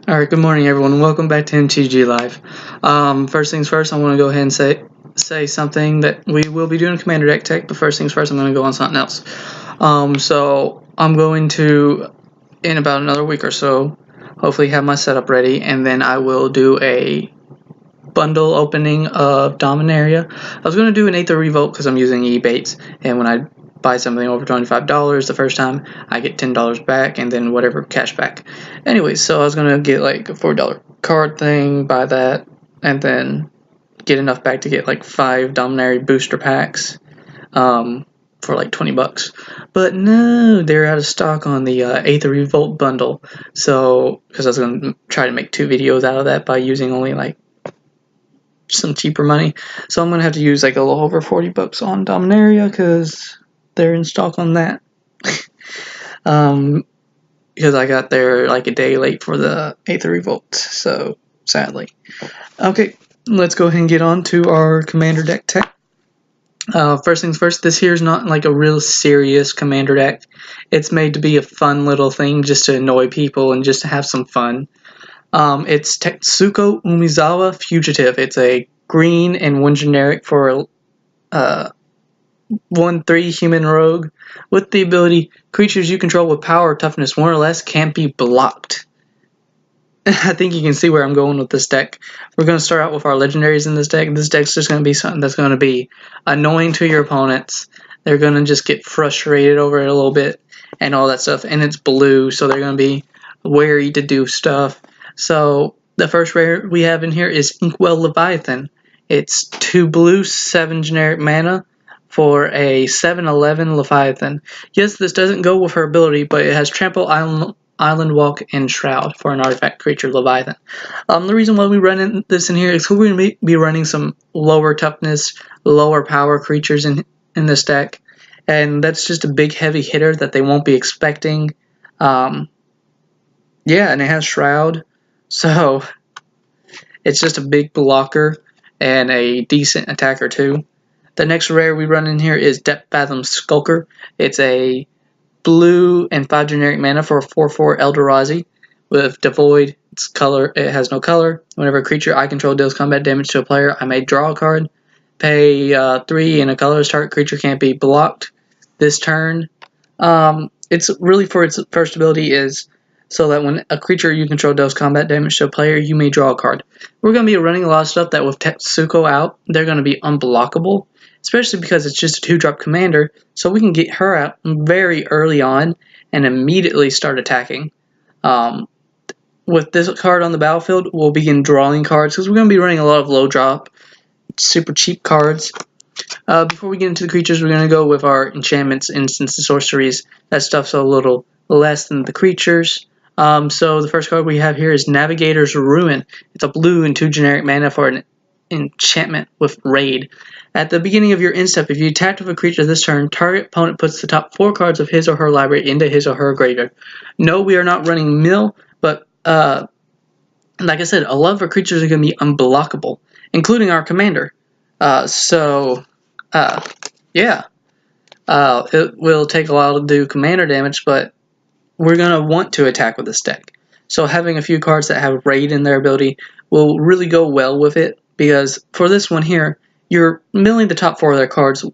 Alright, good morning everyone. Welcome back to MTG Live. First things first, I want to go ahead and say something that we will be doing Commander Deck Tech, but first things first, I'm going to go on something else. So I'm going to, in about another week or so, hopefully have my setup ready, and then I will do a bundle opening of Dominaria. I was going to do an Aether Revolt because I'm using Ebates, and when I buy something over $25 the first time, I get $10 back and then whatever cash back. Anyways, so I was gonna get like a $4 card thing, buy that, and then get enough back to get like 5 Dominaria booster packs for like $20. But no, they're out of stock on the Aether Revolt bundle. So, because I was gonna try to make 2 videos out of that by using only like some cheaper money. So I'm gonna have to use like a little over $40 on Dominaria because they're in stock on that. Because I got there like a day late for the Aether Revolt, so sadly. Okay, let's go ahead and get on to our Commander Deck Tech. First things first, this here is not like a real serious Commander deck. It's made to be a fun little thing just to annoy people and just to have some fun. It's Tetsuko Umezawa Fugitive. It's a green and 1 generic for 1/3 human rogue with the ability creatures you control with power or toughness 1 or less can't be blocked. I think you can see where I'm going with this deck. We're going to start out with our legendaries in this deck. This deck's just going to be something that's going to be annoying to your opponents. They're going to just get frustrated over it a little bit and all that stuff. And it's blue, so they're going to be wary to do stuff. So the first rare we have in here is Inkwell Leviathan. It's 2 blue, 7 generic mana for a 7/11 Leviathan. Yes, this doesn't go with her ability, but it has Trample, Island Walk, and Shroud for an artifact creature Leviathan. The reason why we run this in here is because we're going to be running some lower toughness, lower power creatures in this deck, and that's just a big heavy hitter that they won't be expecting. Yeah, and it has Shroud, so it's just a big blocker and a decent attacker too. The next rare we run in here is Depth Fathom Skulker. It's a blue and 5 generic mana for a 4/4 Eldrazi with Devoid. It has no color. Whenever a creature I control deals combat damage to a player, I may draw a card. Pay 3 and a colorless target creature can't be blocked this turn. It's really for its first ability is so that when a creature you control deals combat damage to a player, you may draw a card. We're going to be running a lot of stuff that with Tetsuko out, they're going to be unblockable, especially because it's just a 2-drop commander, so we can get her out very early on and immediately start attacking. With this card on the battlefield, we'll begin drawing cards because we're going to be running a lot of low drop, super cheap cards. Before we get into the creatures, we're going to go with our enchantments, instants, and sorceries. That stuff's a little less than the creatures. So the first card we have here is Navigator's Ruin. It's a blue and 2 generic mana for an enchantment with Raid. At the beginning of your end step, if you attack with a creature this turn, target opponent puts the top 4 cards of his or her library into his or her graveyard. No, we are not running mill, but like I said, a lot of our creatures are going to be unblockable, including our commander. Yeah. It will take a while to do commander damage, but we're going to want to attack with this deck. So having a few cards that have Raid in their ability will really go well with it, because for this one here, you're milling the top 4 of their cards,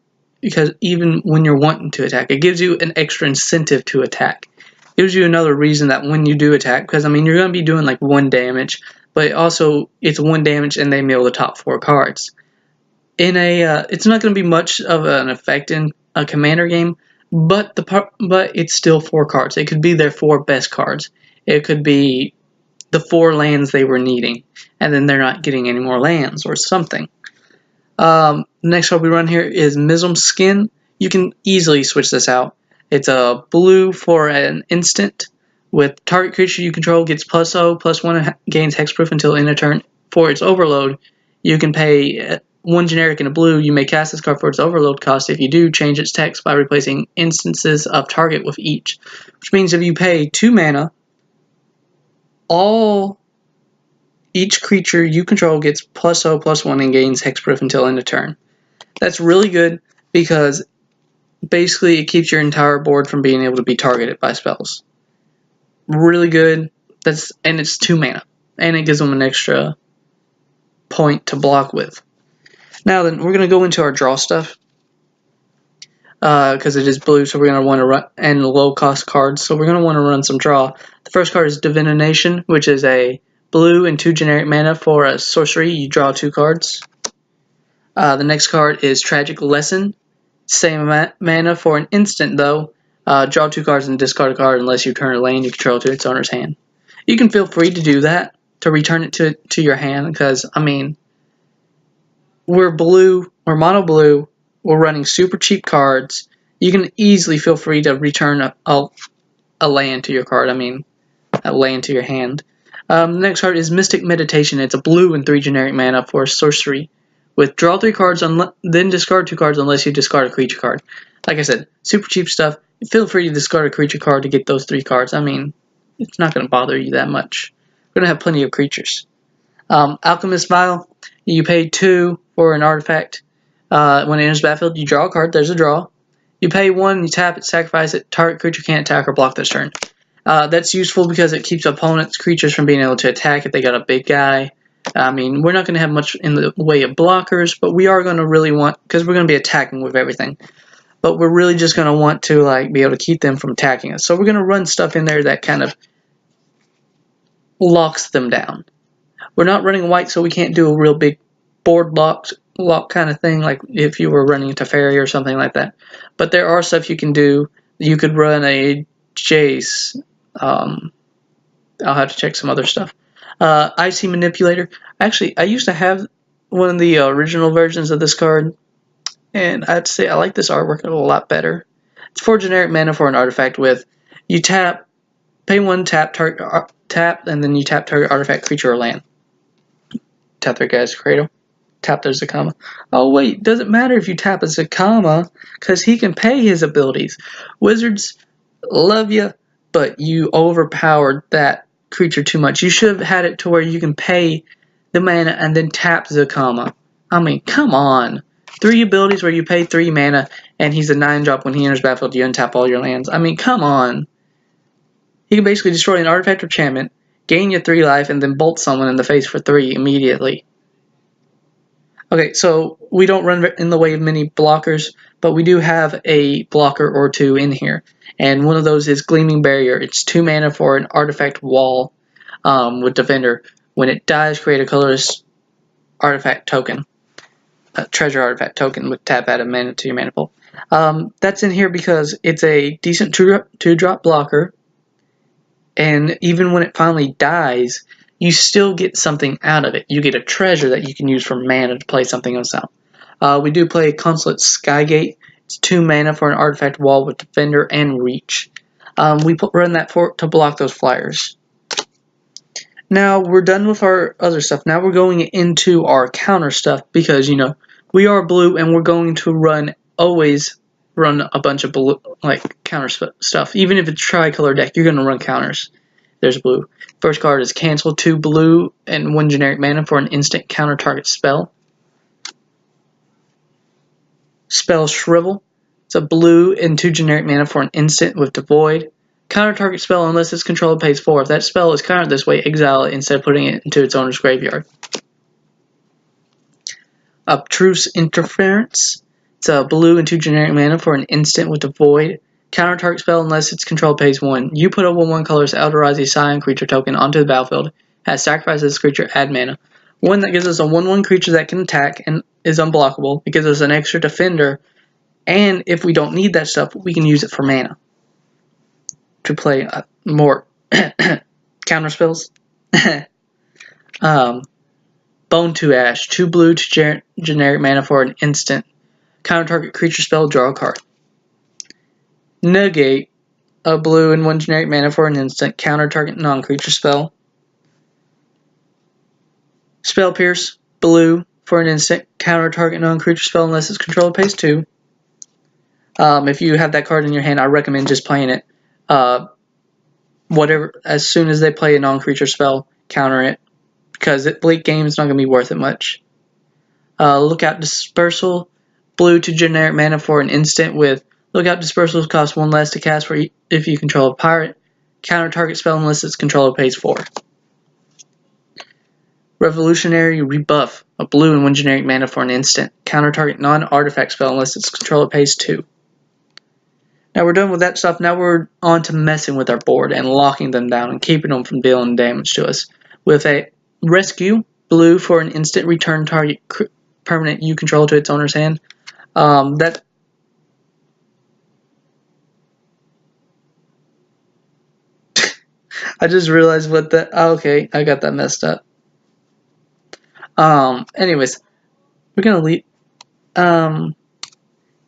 because even when you're wanting to attack, it gives you an extra incentive to attack. It gives you another reason that when you do attack, because I mean you're going to be doing like 1 damage, but also it's 1 damage and they mill the top 4 cards. It's not going to be much of an effect in a commander game, but it's still 4 cards. It could be their 4 best cards. It could be the 4 lands they were needing, and then they're not getting any more lands or something. Next card we run here is Mism Skin. You can easily switch this out. It's a blue for an instant with target creature you control gets +0/+1 gains hexproof until end of turn. For its overload, you can pay 1 generic and a blue. You may cast this card for its overload cost. If you do, change its text by replacing instances of target with each. Which means if you pay 2 mana, each creature you control gets +0/+1 and gains hexproof until end of turn. That's really good because basically it keeps your entire board from being able to be targeted by spells. Really good. And it's 2 mana, and it gives them an extra point to block with. Now then, we're gonna go into our draw stuff because it is blue, so we're gonna want to run and low cost cards. So we're gonna want to run some draw. The first card is Divination, which is a blue and 2 generic mana for a sorcery. You draw 2 cards. The next card is Tragic Lesson. Same mana for an instant though. Draw 2 cards and discard a card unless you turn a land you control to its owner's hand. You can feel free to do that, to return it to your hand, because, I mean, we're blue, we're mono blue, we're running super cheap cards. You can easily feel free to return a land to your card, a land to your hand. The next card is Mystic Meditation. It's a blue and 3 generic mana for sorcery. With draw 3 cards, then discard 2 cards unless you discard a creature card. Like I said, super cheap stuff. Feel free to discard a creature card to get those 3 cards. It's not going to bother you that much. We're going to have plenty of creatures. Alchemist Vial. You pay 2 for an artifact. When it enters the battlefield, you draw a card. There's a draw. You pay 1, you tap it, sacrifice it. Target creature can't attack or block this turn. That's useful because it keeps opponents' creatures from being able to attack if they got a big guy. We're not going to have much in the way of blockers, but we are going to really want, because we're going to be attacking with everything. But we're really just going to want to be able to keep them from attacking us. So we're going to run stuff in there that kind of locks them down. We're not running white, so we can't do a real big board lock kind of thing, like if you were running Teferi or something like that. But there are stuff you can do. You could run a Jace. I'll have to check some other stuff. Icy Manipulator. Actually, I used to have one of the original versions of this card, and I have to say I like this artwork a lot better. It's 4 generic mana for an artifact with you tap, pay 1, tap, and then you tap target artifact, creature, or land. Tap their guy's cradle. Tap their Zakama. Oh wait, doesn't matter if you tap a Zakama, because he can pay his abilities. Wizards love you, but you overpowered that creature too much. You should have had it to where you can pay the mana and then tap Zakama. Come on. 3 abilities where you pay 3 mana and he's a 9-drop. When he enters battlefield, you untap all your lands. Come on. He can basically destroy an artifact or enchantment, gain you 3 life, and then bolt someone in the face for 3 immediately. Okay, so we don't run in the way of many blockers, but we do have a blocker or 2 in here. And one of those is Gleaming Barrier. It's 2 mana for an artifact wall with Defender. When it dies, create a colorless artifact token. A treasure artifact token with tap add a mana to your mana pool. That's in here because it's a decent 2-drop blocker. And even when it finally dies, you still get something out of it. You get a treasure that you can use for mana to play something else out. We do play Consulate Skygate. It's 2 mana for an artifact wall with Defender and Reach. We run that to block those flyers. Now we're done with our other stuff. Now we're going into our counter stuff because, we are blue and we're going to always run a bunch of blue, counter stuff. Even if it's a tricolor deck, you're going to run counters. There's blue. First card is cancel 2 blue and 1 generic mana for an instant counter target spell. Spell Shrivel. It's a blue and 2 generic mana for an instant with Devoid. Counter target spell unless its controller pays 4. If that spell is countered this way, exile it instead of putting it into its owner's graveyard. Obtruse Interference. It's a blue and 2 generic mana for an instant with Devoid. Counter target spell unless its control pays 1. You put a 1/1 colorless Eldrazi Scion creature token onto the battlefield. Has sacrificed this creature, add mana. One that gives us a 1/1 creature that can attack and is unblockable. It gives us an extra defender. And if we don't need that stuff, we can use it for mana. To play more counter spells. Bone to Ash. 2 blue, 2 generic mana for an instant. Counter target creature spell, draw a card. Negate. A blue and 1 generic mana for an instant. Counter target non-creature spell. Spell Pierce. Blue for an instant. Counter target non-creature spell unless its controller pays 2. If you have that card in your hand, I recommend just playing it. As soon as they play a non-creature spell, counter it. Because late game is not going to be worth it much. Lookout Dispersal. Blue to generic mana for an instant with Lookout Dispersals cost 1 less to cast if you control a pirate. Counter target spell unless its controller pays 4. Revolutionary Rebuff, a blue and 1 generic mana for an instant. Counter target non-artifact spell unless its controller pays 2. Now we're done with that stuff. Now we're on to messing with our board and locking them down and keeping them from dealing damage to us. With a Rescue, blue for an instant, return target permanent you control to its owner's hand. I just realized what that. Okay, I got that messed up. Anyways, we're gonna leave.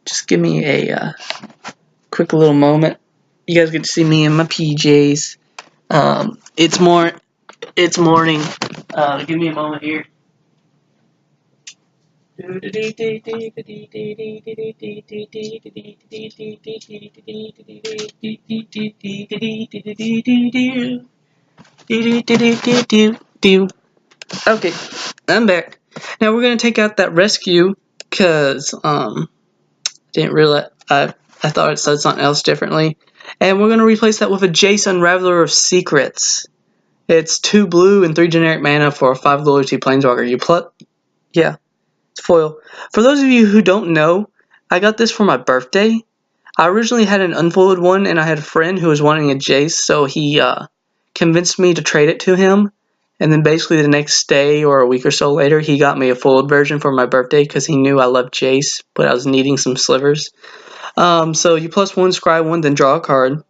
Just give me a quick little moment. You guys get to see me in my PJs. It's morning. Give me a moment here. Okay, I'm back. Now we're gonna take out that rescue because didn't realize I thought it said something else differently, and we're gonna replace that with a Jace Unraveler of Secrets. It's 2 blue and 3 generic mana for a 5 loyalty planeswalker. It's foil. For those of you who don't know, I got this for my birthday. I originally had an unfolded one, and I had a friend who was wanting a Jace, so he convinced me to trade it to him. And then basically the next day or a week or so later, he got me a folded version for my birthday because he knew I loved Jace, but I was needing some slivers. So you +1, scry 1, then draw a card.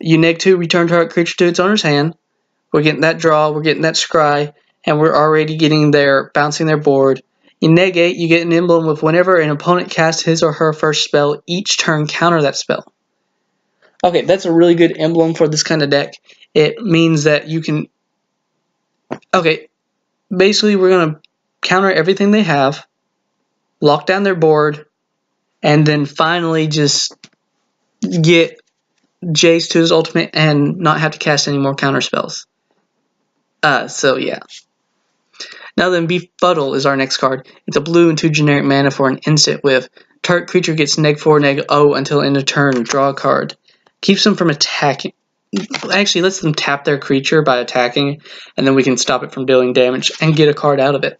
You -2, return target creature to its owner's hand. We're getting that draw, we're getting that scry, and we're already getting their bouncing their board. You negate, you get an emblem with whenever an opponent casts his or her first spell, each turn counter that spell. Okay, that's a really good emblem for this kind of deck. It means that you can... Okay, basically we're going to counter everything they have, lock down their board, and then finally just get Jace to his ultimate and not have to cast any more counter spells. So yeah. Now then, Befuddle is our next card. It's a blue and 2 generic mana for an instant with target creature gets -4, -0 until end of turn. Draw a card. Keeps them from attacking. Actually, lets them tap their creature by attacking, and then we can stop it from dealing damage and get a card out of it.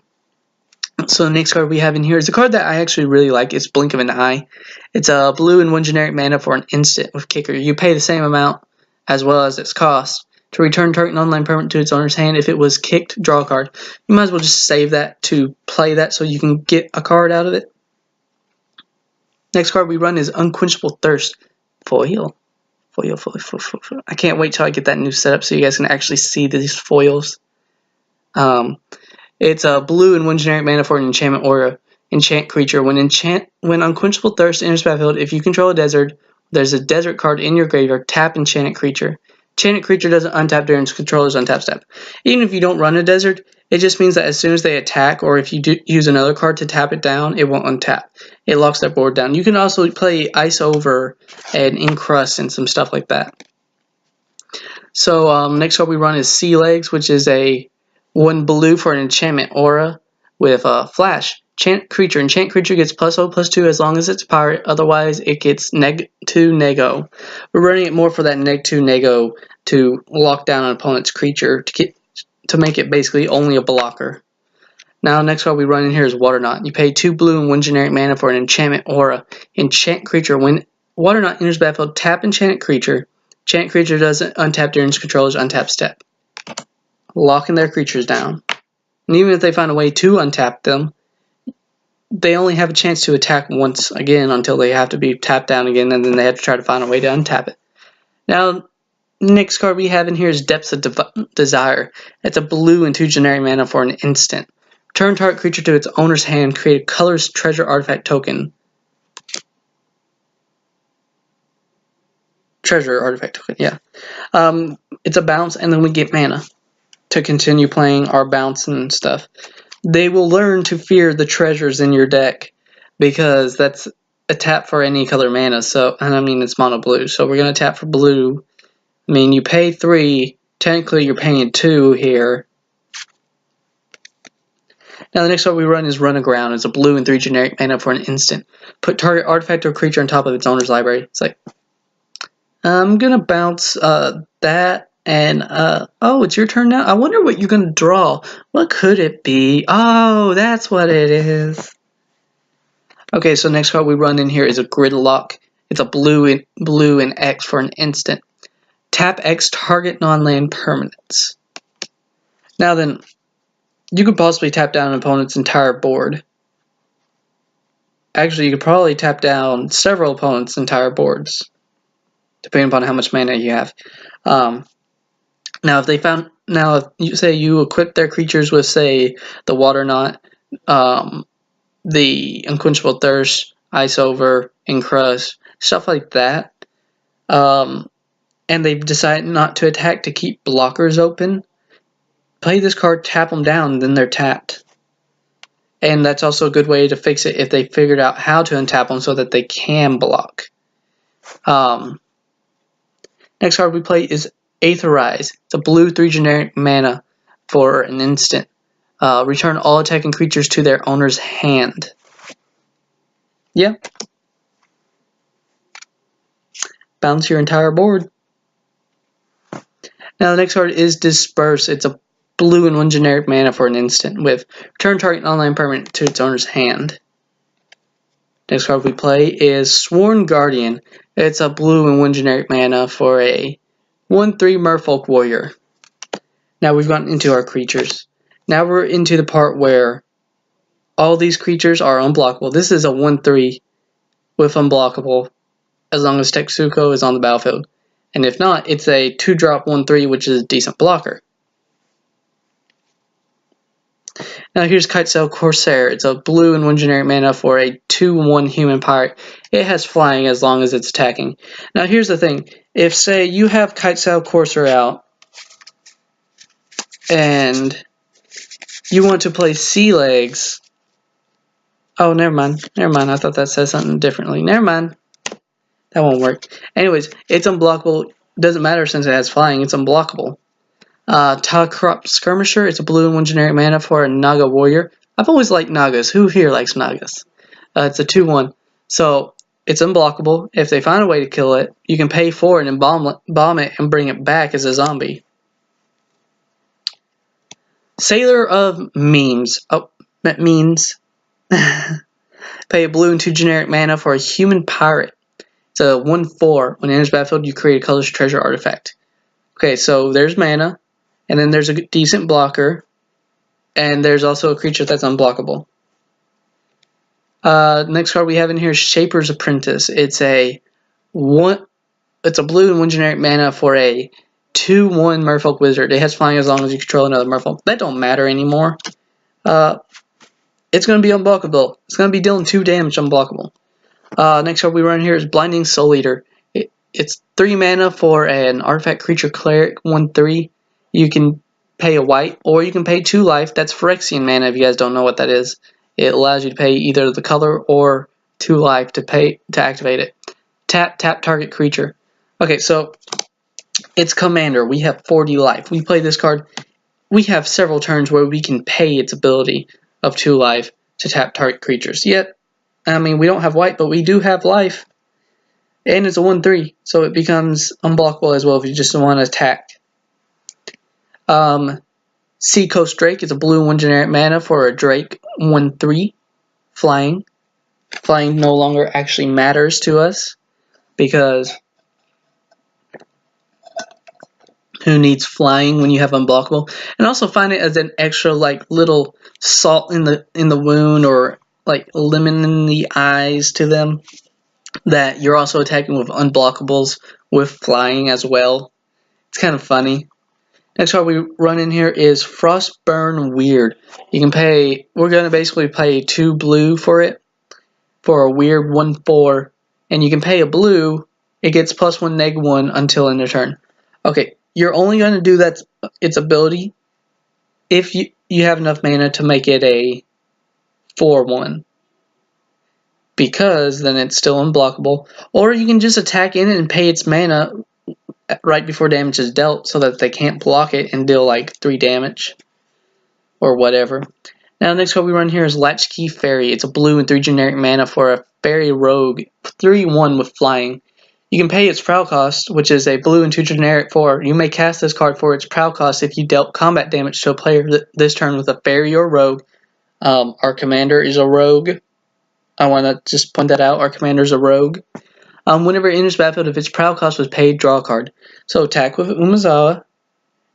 So the next card we have in here is a card that I actually really like. It's Blink of an Eye. It's a blue and 1 generic mana for an instant with kicker. You pay the same amount as well as its cost to return target online permanent to its owner's hand. If it was kicked, draw a card. You might as well just save that to play that so you can get a card out of it. Next card we run is Unquenchable Thirst. Foil. I can't wait till I get that new setup so you guys can actually see these foils. It's a blue and 1 generic mana for an enchantment aura. Enchant creature. When Unquenchable Thirst enters the battlefield, if you control a desert, there's a desert card in your graveyard. Tap enchanted creature. Enchanted creature doesn't untap during its controller's untap step. Even if you don't run a desert, it just means that as soon as they attack, or if you do use another card to tap it down, it won't untap. It locks their board down. You can also play Ice Over and Encrust and some stuff like that. So next card we run is Sea Legs, which is a 1 blue for an enchantment aura with Flash. Enchant creature gets +0/+2 as long as it's pirate. Otherwise, it gets -2 -0. We're running it more for that -2 -0 to lock down an opponent's creature to make it basically only a blocker. Now, next card we run in here is Waterknot. You pay 2 blue and 1 generic mana for an enchantment aura. Enchant creature. When Waterknot enters battlefield, tap enchanted creature. Enchanted creature doesn't untap during its controller's untap step. Locking their creatures down. And even if they find a way to untap them, they only have a chance to attack once again until they have to be tapped down again, and then they have to try to find a way to untap it. Now, next card we have in here is Depths of Desire. It's a blue and 2 generic mana for an instant. Turn target creature to its owner's hand, create a colorless treasure artifact token. Treasure artifact token, yeah. It's a bounce, and then we get mana to continue playing our bounce and stuff. They will learn to fear the treasures in your deck because that's a tap for any color mana. So, and I mean it's mono blue. So we're gonna tap for blue. I mean you pay 3. Technically you're paying 2 here. Now the next card we run is Run Aground. It's a blue and 3 generic mana for an instant. Put target artifact or creature on top of its owner's library. It's like I'm gonna bounce that and oh, it's your turn now. I wonder what you're gonna draw. What could it be? Oh, that's what it is. Okay, so next card we run in here is a Gridlock. It's a blue and X for an instant. Tap X, target non-land permanents. Now then, you could possibly tap down an opponent's entire board. Actually, you could probably tap down several opponents' entire boards, depending upon how much mana you have. Now, if you say you equip their creatures with, say, the Water Knot, the Unquenchable Thirst, Ice Over, Encrust, stuff like that, and they've decided not to attack to keep blockers open, play this card, tap them down, then they're tapped. And that's also a good way to fix it if they figured out how to untap them so that they can block. Next card we play is Aetherize. It's a blue 3 generic mana for an instant. Return all attacking creatures to their owner's hand. Yeah. Bounce your entire board. Now the next card is Disperse. It's a blue and 1 generic mana for an instant with return target online permanent to its owner's hand. Next card we play is Sworn Guardian. It's a blue and 1 generic mana for a 1/3 Merfolk Warrior. Now we've gotten into our creatures. Now we're into the part where all these creatures are unblockable. This is a 1/3 with unblockable as long as Tetsuko is on the battlefield. And if not, it's a 2-drop 1/3, which is a decent blocker. Now here's Kitesail Corsair. It's a blue and 1 generic mana for a 2/1 human pirate. It has flying as long as it's attacking. Now here's the thing. If, say, you have Kitesail Corsair out and you want to play Sea Legs. Oh, never mind. I thought that said something differently. Never mind. That won't work. Anyways, it's unblockable. Doesn't matter since it has flying. It's unblockable. Corrupt Skirmisher. It's a blue and 1 generic mana for a Naga Warrior. I've always liked Nagas. Who here likes Nagas? It's a 2/1. So it's unblockable. If they find a way to kill it, you can pay for it and bomb it and bring it back as a zombie. Sailor of Memes. Oh, means. Pay a blue and 2 generic mana for a human pirate. It's a 1/4. When it enters battlefield, you create a colorless treasure artifact. Okay, so there's mana, and then there's a decent blocker, and there's also a creature that's unblockable. Next card we have in here is Shaper's Apprentice. It's a blue and 1 generic mana for a 2/1 Merfolk Wizard. It has flying as long as you control another Merfolk. That don't matter anymore. It's going to be unblockable. It's going to be dealing 2 damage unblockable. Next card we run here is Blinding Soul Eater. It's 3 mana for an artifact creature cleric 1/3. You can pay a white, or you can pay 2 life. That's Phyrexian mana if you guys don't know what that is. It allows you to pay either the color or 2 life to activate it. Tap target creature. Okay, so it's Commander. We have 40 life. We play this card. We have several turns where we can pay its ability of 2 life to tap target creatures. Yet, I mean, we don't have white, but we do have life. And it's a 1/3, so it becomes unblockable as well if you just want to attack. Seacoast Drake is a blue 1 generic mana for a Drake 1/3 flying. Flying no longer actually matters to us because who needs flying when you have unblockable? And also find it as an extra little salt in the wound or like lemon in the eyes to them that you're also attacking with unblockables with flying as well. It's kind of funny. Next card we run in here is Frostburn Weird. We're going to basically pay 2 blue for it, for a weird 1/4, and you can pay a blue, it gets +1/-1 until end of turn. Okay, you're only going to do its ability if you have enough mana to make it a 4/1. Because then it's still unblockable. Or you can just attack in it and pay its mana right before damage is dealt so that they can't block it and deal like 3 damage. Or whatever. Now the next card we run here is Latchkey Fairy. It's a blue and 3 generic mana for a Fairy Rogue 3/1 with flying. You can pay its prowl cost, which is a blue and 2 generic for. You may cast this card for its prowl cost if you dealt combat damage to a player this turn with a fairy or rogue. Our commander is a rogue. I want to just point that out. Our commander is a rogue. Whenever it enters battlefield, if its prowl cost was paid, draw a card. So attack with Umezawa,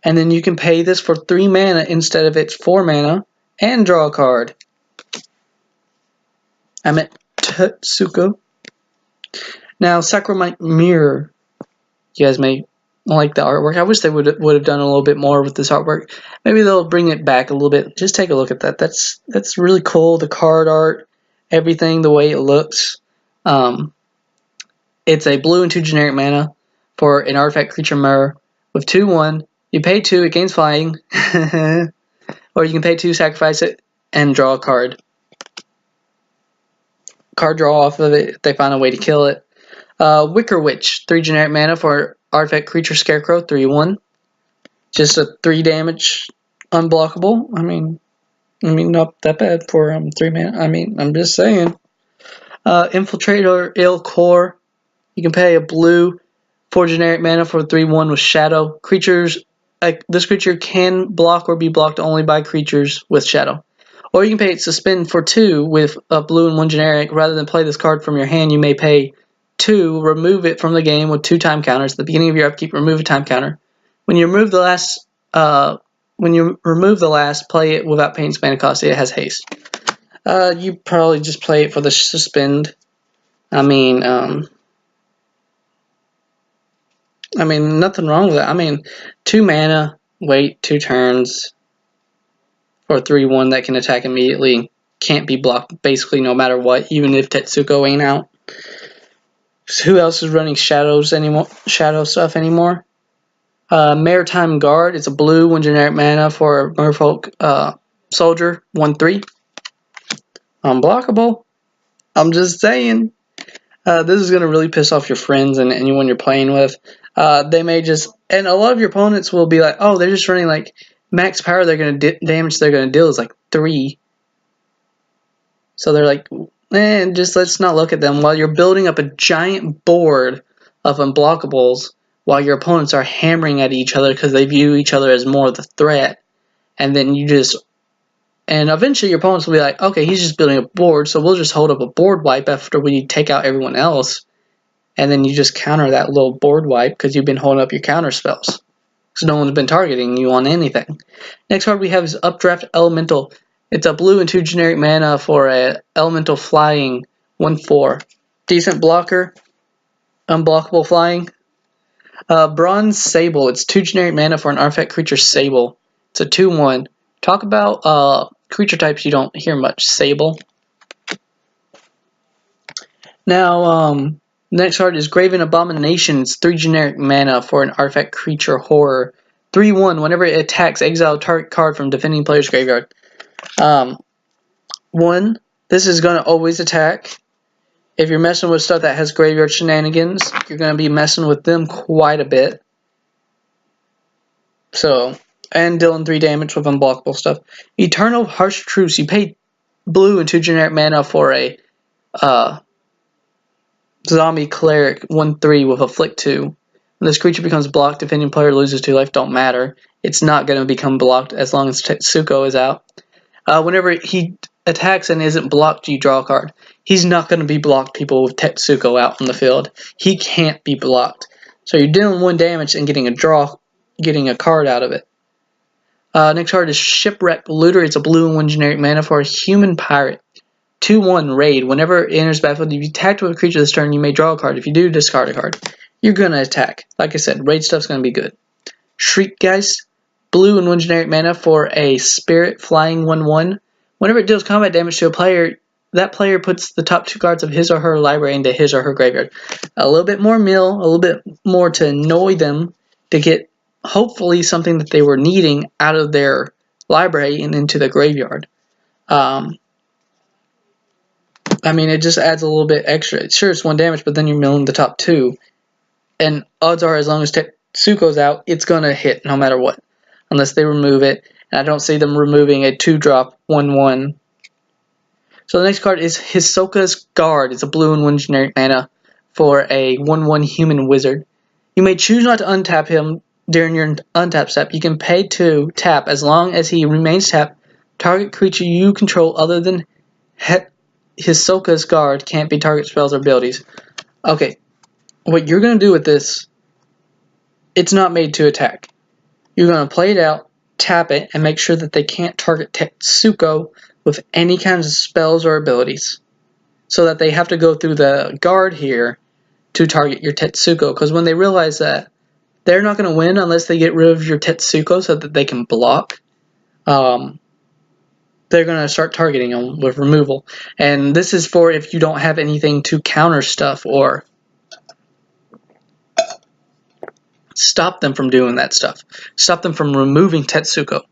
and then you can pay this for 3 mana instead of its 4 mana, and draw a card. I'm at Tetsuko. Now, Sacrament Mirror. You guys may like the artwork. I wish they would have done a little bit more with this artwork. Maybe they'll bring it back a little bit. Just take a look at that. That's really cool. The card art, everything, the way it looks. It's a blue and 2 generic mana for an artifact creature mirror with 2/1. You pay 2, it gains flying. Or you can pay 2, sacrifice it, and draw a card. Card draw off of it if they find a way to kill it. Wicker Witch, 3 generic mana for artifact creature scarecrow, 3/1. Just a 3 damage unblockable. I mean not that bad for 3 mana. I'm just saying. Infiltrator Il Core. You can pay a blue 4 generic mana for 3/1 with shadow. This creature can block or be blocked only by creatures with shadow. Or you can pay it suspend for 2 with a blue and 1 generic. Rather than play this card from your hand, you may pay 2, remove it from the game with 2 time counters. At the beginning of your upkeep, remove a time counter. When you remove the last, play it without paying mana cost. It has haste. You probably just play it for the suspend. Nothing wrong with that. 2 mana, wait 2 turns for 3/1 that can attack immediately. Can't be blocked basically no matter what, even if Tetsuko ain't out. So who else is running shadow stuff anymore? Maritime Guard. It's a blue 1 generic mana for Merfolk Soldier, 1/3. Unblockable. I'm just saying. This is going to really piss off your friends and anyone you're playing with. They may just, and a lot of your opponents will be like, oh, they're just running like max power. They're going to damage they're going to deal is like 3. So they're like, just let's not look at them while you're building up a giant board of unblockables while your opponents are hammering at each other because they view each other as more of the threat. And then and eventually your opponents will be like, okay, he's just building a board, so we'll just hold up a board wipe after we take out everyone else. And then you just counter that little board wipe because you've been holding up your counter spells. So no one's been targeting you on anything. Next card we have is Updraft Elemental. It's a blue and 2 generic mana for a elemental flying 1/4. Decent blocker. Unblockable flying. Bronze Sable. It's 2 generic mana for an artifact creature Sable. It's a 2/1. Talk about creature types you don't hear much. Sable. Now, next card is Graven Abomination. It's 3 generic mana for an artifact creature horror. 3/1. Whenever it attacks, exile target card from defending player's graveyard. 1. This is going to always attack. If you're messing with stuff that has graveyard shenanigans, you're going to be messing with them quite a bit. So, and dealing 3 damage with unblockable stuff. Eternal Harsh Truce. You pay blue and 2 generic mana for a zombie cleric 1/3 with afflict 2. When this creature becomes blocked, defending player loses 2 life. Don't matter. It's not going to become blocked as long as Tetsuko is out. Whenever he attacks and isn't blocked, you draw a card. He's not going to be blocked, people, with Tetsuko out on the field. He can't be blocked. So you're dealing 1 damage and getting a card out of it. Next card is Shipwreck Looter. It's a blue and 1 generic mana for a human pirate. 2/1 raid. Whenever it enters battlefield, if you attack with a creature this turn, you may draw a card. If you do, discard a card. You're going to attack. Like I said, raid stuff's going to be good. Shriekgeist. Blue and 1 generic mana for a spirit flying 1/1. Whenever it deals combat damage to a player, that player puts the top 2 cards of his or her library into his or her graveyard. A little bit more mill, a little bit more to annoy them to get hopefully something that they were needing out of their library and into the graveyard. It just adds a little bit extra. Sure, it's 1 damage, but then you're milling the top 2. And odds are, as long as Tetsuko's out, it's going to hit no matter what. Unless they remove it. And I don't see them removing a 2-drop 1/1. So the next card is Hisoka's Guard. It's a blue and 1 generic mana for a 1/1 human wizard. You may choose not to untap him during your untap step. You can pay to tap as long as he remains tapped. Target creature you control other than Hisoka's guard can't be target spells or abilities. Okay, what you're going to do with this, it's not made to attack. You're going to play it out, tap it, and make sure that they can't target Tetsuko with any kinds of spells or abilities. So that they have to go through the guard here to target your Tetsuko. Because when they realize that they're not going to win unless they get rid of your Tetsuko so that they can block, they're going to start targeting them with removal. And this is for if you don't have anything to counter stuff or stop them from doing that stuff. Stop them from removing Tetsuko.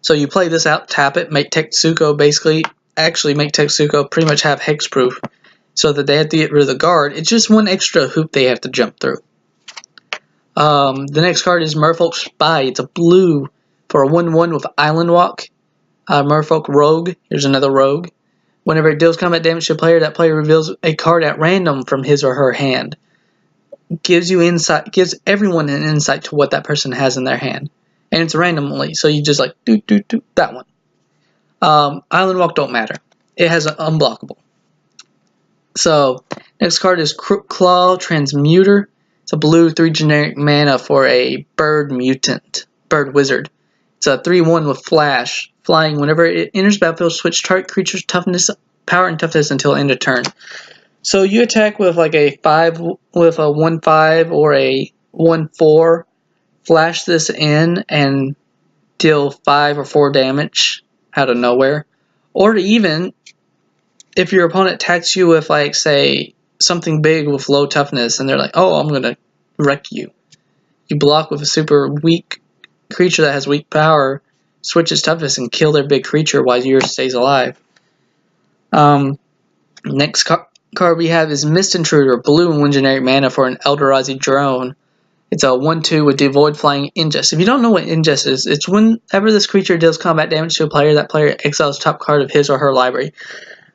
So you play this out, tap it, make Tetsuko make Tetsuko pretty much have hexproof so that they have to get rid of the guard. It's just one extra hoop they have to jump through. The next card is Merfolk Spy. It's a blue for a 1/1 with Island Walk. Merfolk Rogue. Here's another Rogue. Whenever it deals combat damage to a player, that player reveals a card at random from his or her hand. Gives you insight. Gives everyone an insight to what that person has in their hand, and it's randomly. So you just like do that one. Island Walk don't matter. It has an unblockable. So next card is Crook Claw Transmuter. It's a blue 3 generic mana for a bird wizard. It's a 3/1 with flash. Flying. Whenever it enters battlefield, switch target creature's toughness, power, and toughness until end of turn. So you attack with like a 1/5 or a 1/4. Flash this in and deal 5 or 4 damage out of nowhere. Or even if your opponent attacks you with like say something big with low toughness and they're like, oh, I'm gonna wreck you. You block with a super weak creature that has weak power, switch its toughness and kill their big creature while yours stays alive. Next card we have is Mist Intruder, blue and 1 generic mana for an Eldrazi drone. It's a 1/2 with Devoid Flying Ingest. If you don't know what Ingest is, it's whenever this creature deals combat damage to a player, that player exiles top card of his or her library.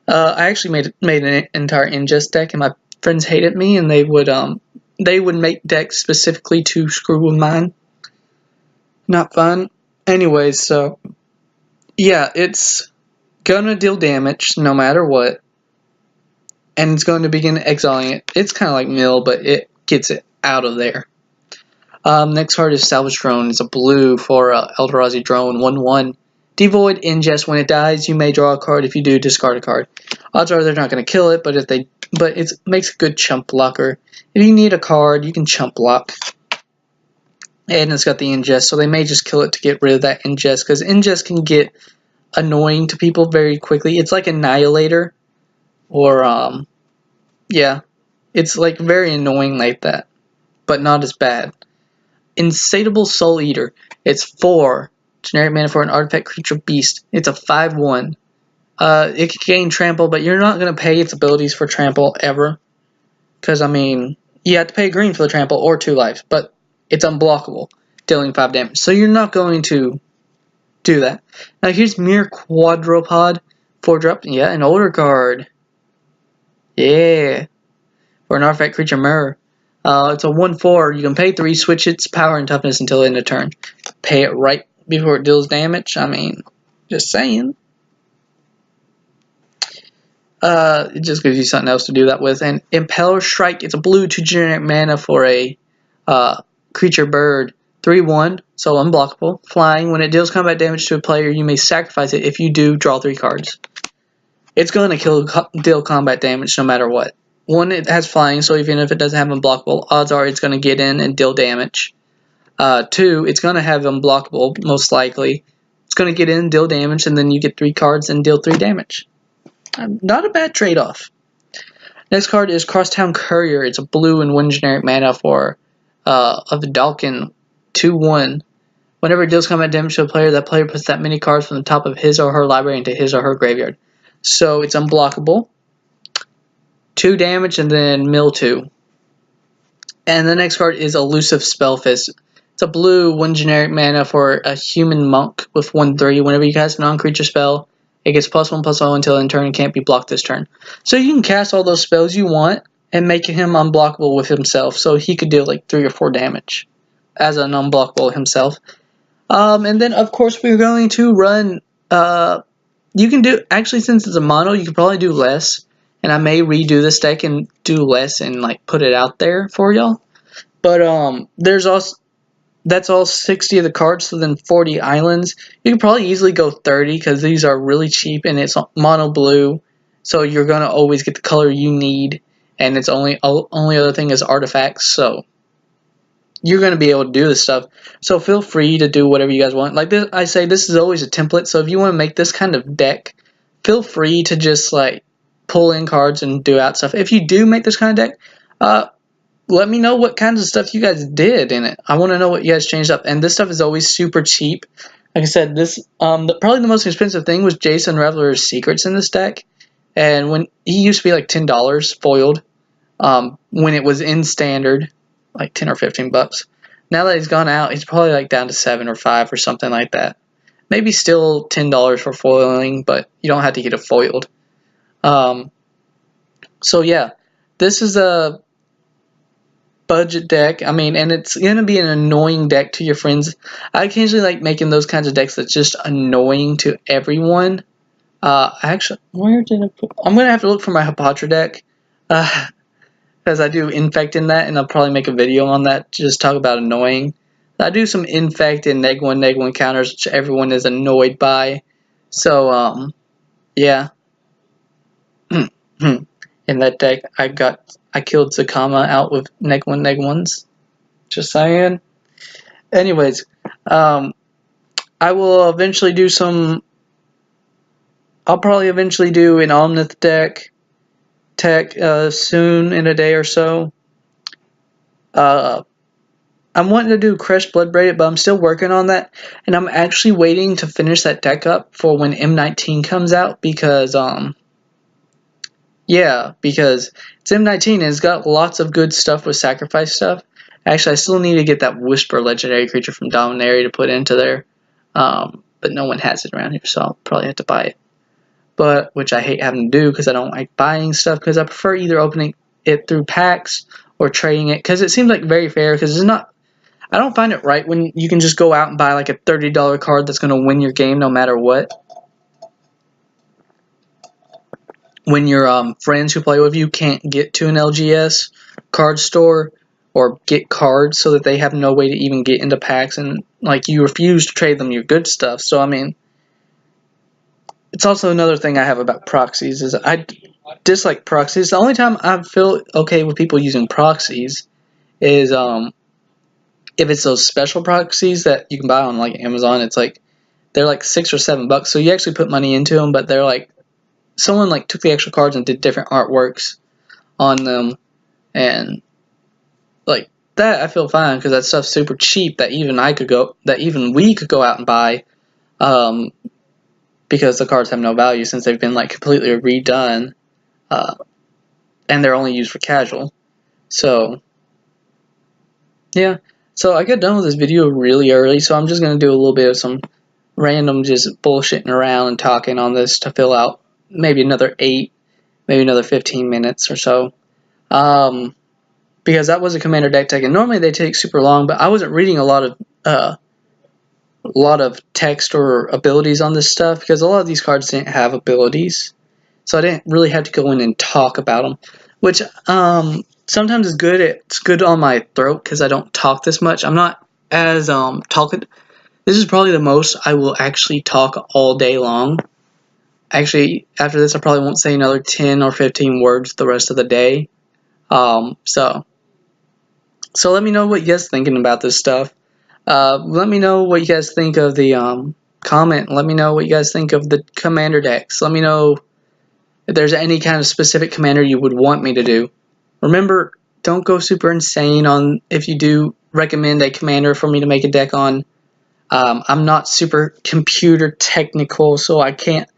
I actually made an entire Ingest deck, and my friends hated me, and they would make decks specifically to screw with mine. Not fun. Anyways, so yeah, it's gonna deal damage no matter what, and it's going to begin exiling it. It's kind of like mill, but it gets it out of there. Next card is Salvage Drone. It's a blue for Eldrazi Drone 1/1. Devoid Ingest. When it dies, you may draw a card. If you do, discard a card. Odds are they're not going to kill it, but it makes a good chump blocker. If you need a card, you can chump block. And it's got the Ingest, so they may just kill it to get rid of that Ingest, because Ingest can get annoying to people very quickly. It's like Annihilator, or yeah, it's like very annoying like that, but not as bad. Insatiable Soul Eater. It's 4 generic mana for an artifact creature beast. It's a 5/1. It can gain trample, but you're not going to pay its abilities for trample ever, because I mean you have to pay green for the trample or 2 lives, but it's unblockable, dealing 5 damage. So you're not going to do that. Now here's Mere Quadrupod, 4-drop. Yeah, an older card. Yeah, for an artifact creature mirror. It's a 1/4. You can pay 3, switch its power and toughness until end of turn. Pay it right before it deals damage. I mean, just saying. It just gives you something else to do that with. And Impaler Strike. It's a blue 2 generic mana for a creature bird. 3/1, so unblockable. Flying. When it deals combat damage to a player, you may sacrifice it. If you do, draw 3 cards. It's going to deal combat damage no matter what. 1, it has flying, so even if it doesn't have unblockable, odds are it's going to get in and deal damage. 2, it's going to have unblockable, most likely. It's going to get in, deal damage, and then you get 3 cards and deal 3 damage. Not a bad trade-off. Next card is Crosstown Courier. It's a blue and 1 generic mana for a Vidalcan 2/1. Whenever it deals combat damage to a player, that player puts that many cards from the top of his or her library into his or her graveyard. So it's unblockable. 2 damage and then mill 2. And the next card is Elusive Spellfist. It's a blue 1 generic mana for a human monk with 1/3. Whenever you cast a non-creature spell, it gets +1/+0 until in turn it can't be blocked this turn. So you can cast all those spells you want and make him unblockable with himself, so he could deal like 3 or 4 damage as an unblockable himself. And then of course we're going to run. You can do, actually, since it's a mono, you could probably do less, and I may redo this deck and do less and like put it out there for y'all. But there's also, that's all 60 of the cards, so then 40 islands. You can probably easily go 30 because these are really cheap and it's mono blue, so you're gonna always get the color you need, and it's only other thing is artifacts, so you're gonna be able to do this stuff. So feel free to do whatever you guys want. Like this, I say this is always a template, so if you want to make this kind of deck, feel free to just like pull in cards and do out stuff. If you do make this kind of deck, let me know what kinds of stuff you guys did in it. I want to know what you guys changed up. And this stuff is always super cheap. Like I said, this probably the most expensive thing was Jason Reveler's Secrets in this deck. And when he used to be like $10 foiled, when it was in standard, like 10 or 15 bucks. Now that he's gone out, he's probably like down to 7 or 5 or something like that. Maybe still $10 for foiling, but you don't have to get it foiled. So yeah, this is a budget deck. I mean, and it's gonna be an annoying deck to your friends. I occasionally like making those kinds of decks that's just annoying to everyone. Actually, where did I put? I'm gonna have to look for my Hapatra deck, because I do infect in that, and I'll probably make a video on that to just talk about annoying. I do some infect and neg 1 counters, which everyone is annoyed by. So yeah. In that deck, I killed Zakama out with neg 1s. Just saying. Anyways, I will eventually do some. I'll probably eventually do an Omnith deck soon, in a day or so. I'm wanting to do Crush Bloodbraided, but I'm still working on that, and I'm actually waiting to finish that deck up for when M19 comes out, because yeah, because it's M19 and it's got lots of good stuff with sacrifice stuff. Actually, I still need to get that Whisper legendary creature from Dominaria to put into there, but no one has it around here, so I'll probably have to buy it. But which I hate having to do because I don't like buying stuff, because I prefer either opening it through packs or trading it, because it seems like very fair. Because it's not, I don't find it right when you can just go out and buy like a $30 card that's going to win your game no matter what. When your friends who play with you can't get to an LGS card store or get cards, so that they have no way to even get into packs, and like you refuse to trade them your good stuff. So I mean, it's also another thing I have about proxies is I dislike proxies. The only time I feel okay with people using proxies is if it's those special proxies that you can buy on like Amazon. It's like they're like $6 or $7, so you actually put money into them, but they're like, someone like took the extra cards and did different artworks on them, and like that I feel fine, because that stuff's super cheap that even we could go out and buy, because the cards have no value since they've been like completely redone, and they're only used for casual. So yeah, so I got done with this video really early, so I'm just gonna do a little bit of some random just bullshitting around and talking on this to fill out maybe another 8, maybe another 15 minutes or so. Because that was a commander deck tech, and normally they take super long, but I wasn't reading a lot of text or abilities on this stuff, because a lot of these cards didn't have abilities, so I didn't really have to go in and talk about them, which sometimes is good. It's good on my throat because I don't talk this much. I'm not as talkative. This is probably the most I will actually talk all day long. Actually, after this, I probably won't say another 10 or 15 words the rest of the day. So let me know what you guys thinking about this stuff. Let me know what you guys think of the comment. Let me know what you guys think of the commander decks. Let me know if there's any kind of specific commander you would want me to do. Remember, don't go super insane on if you do recommend a commander for me to make a deck on. I'm not super computer technical, so I can't.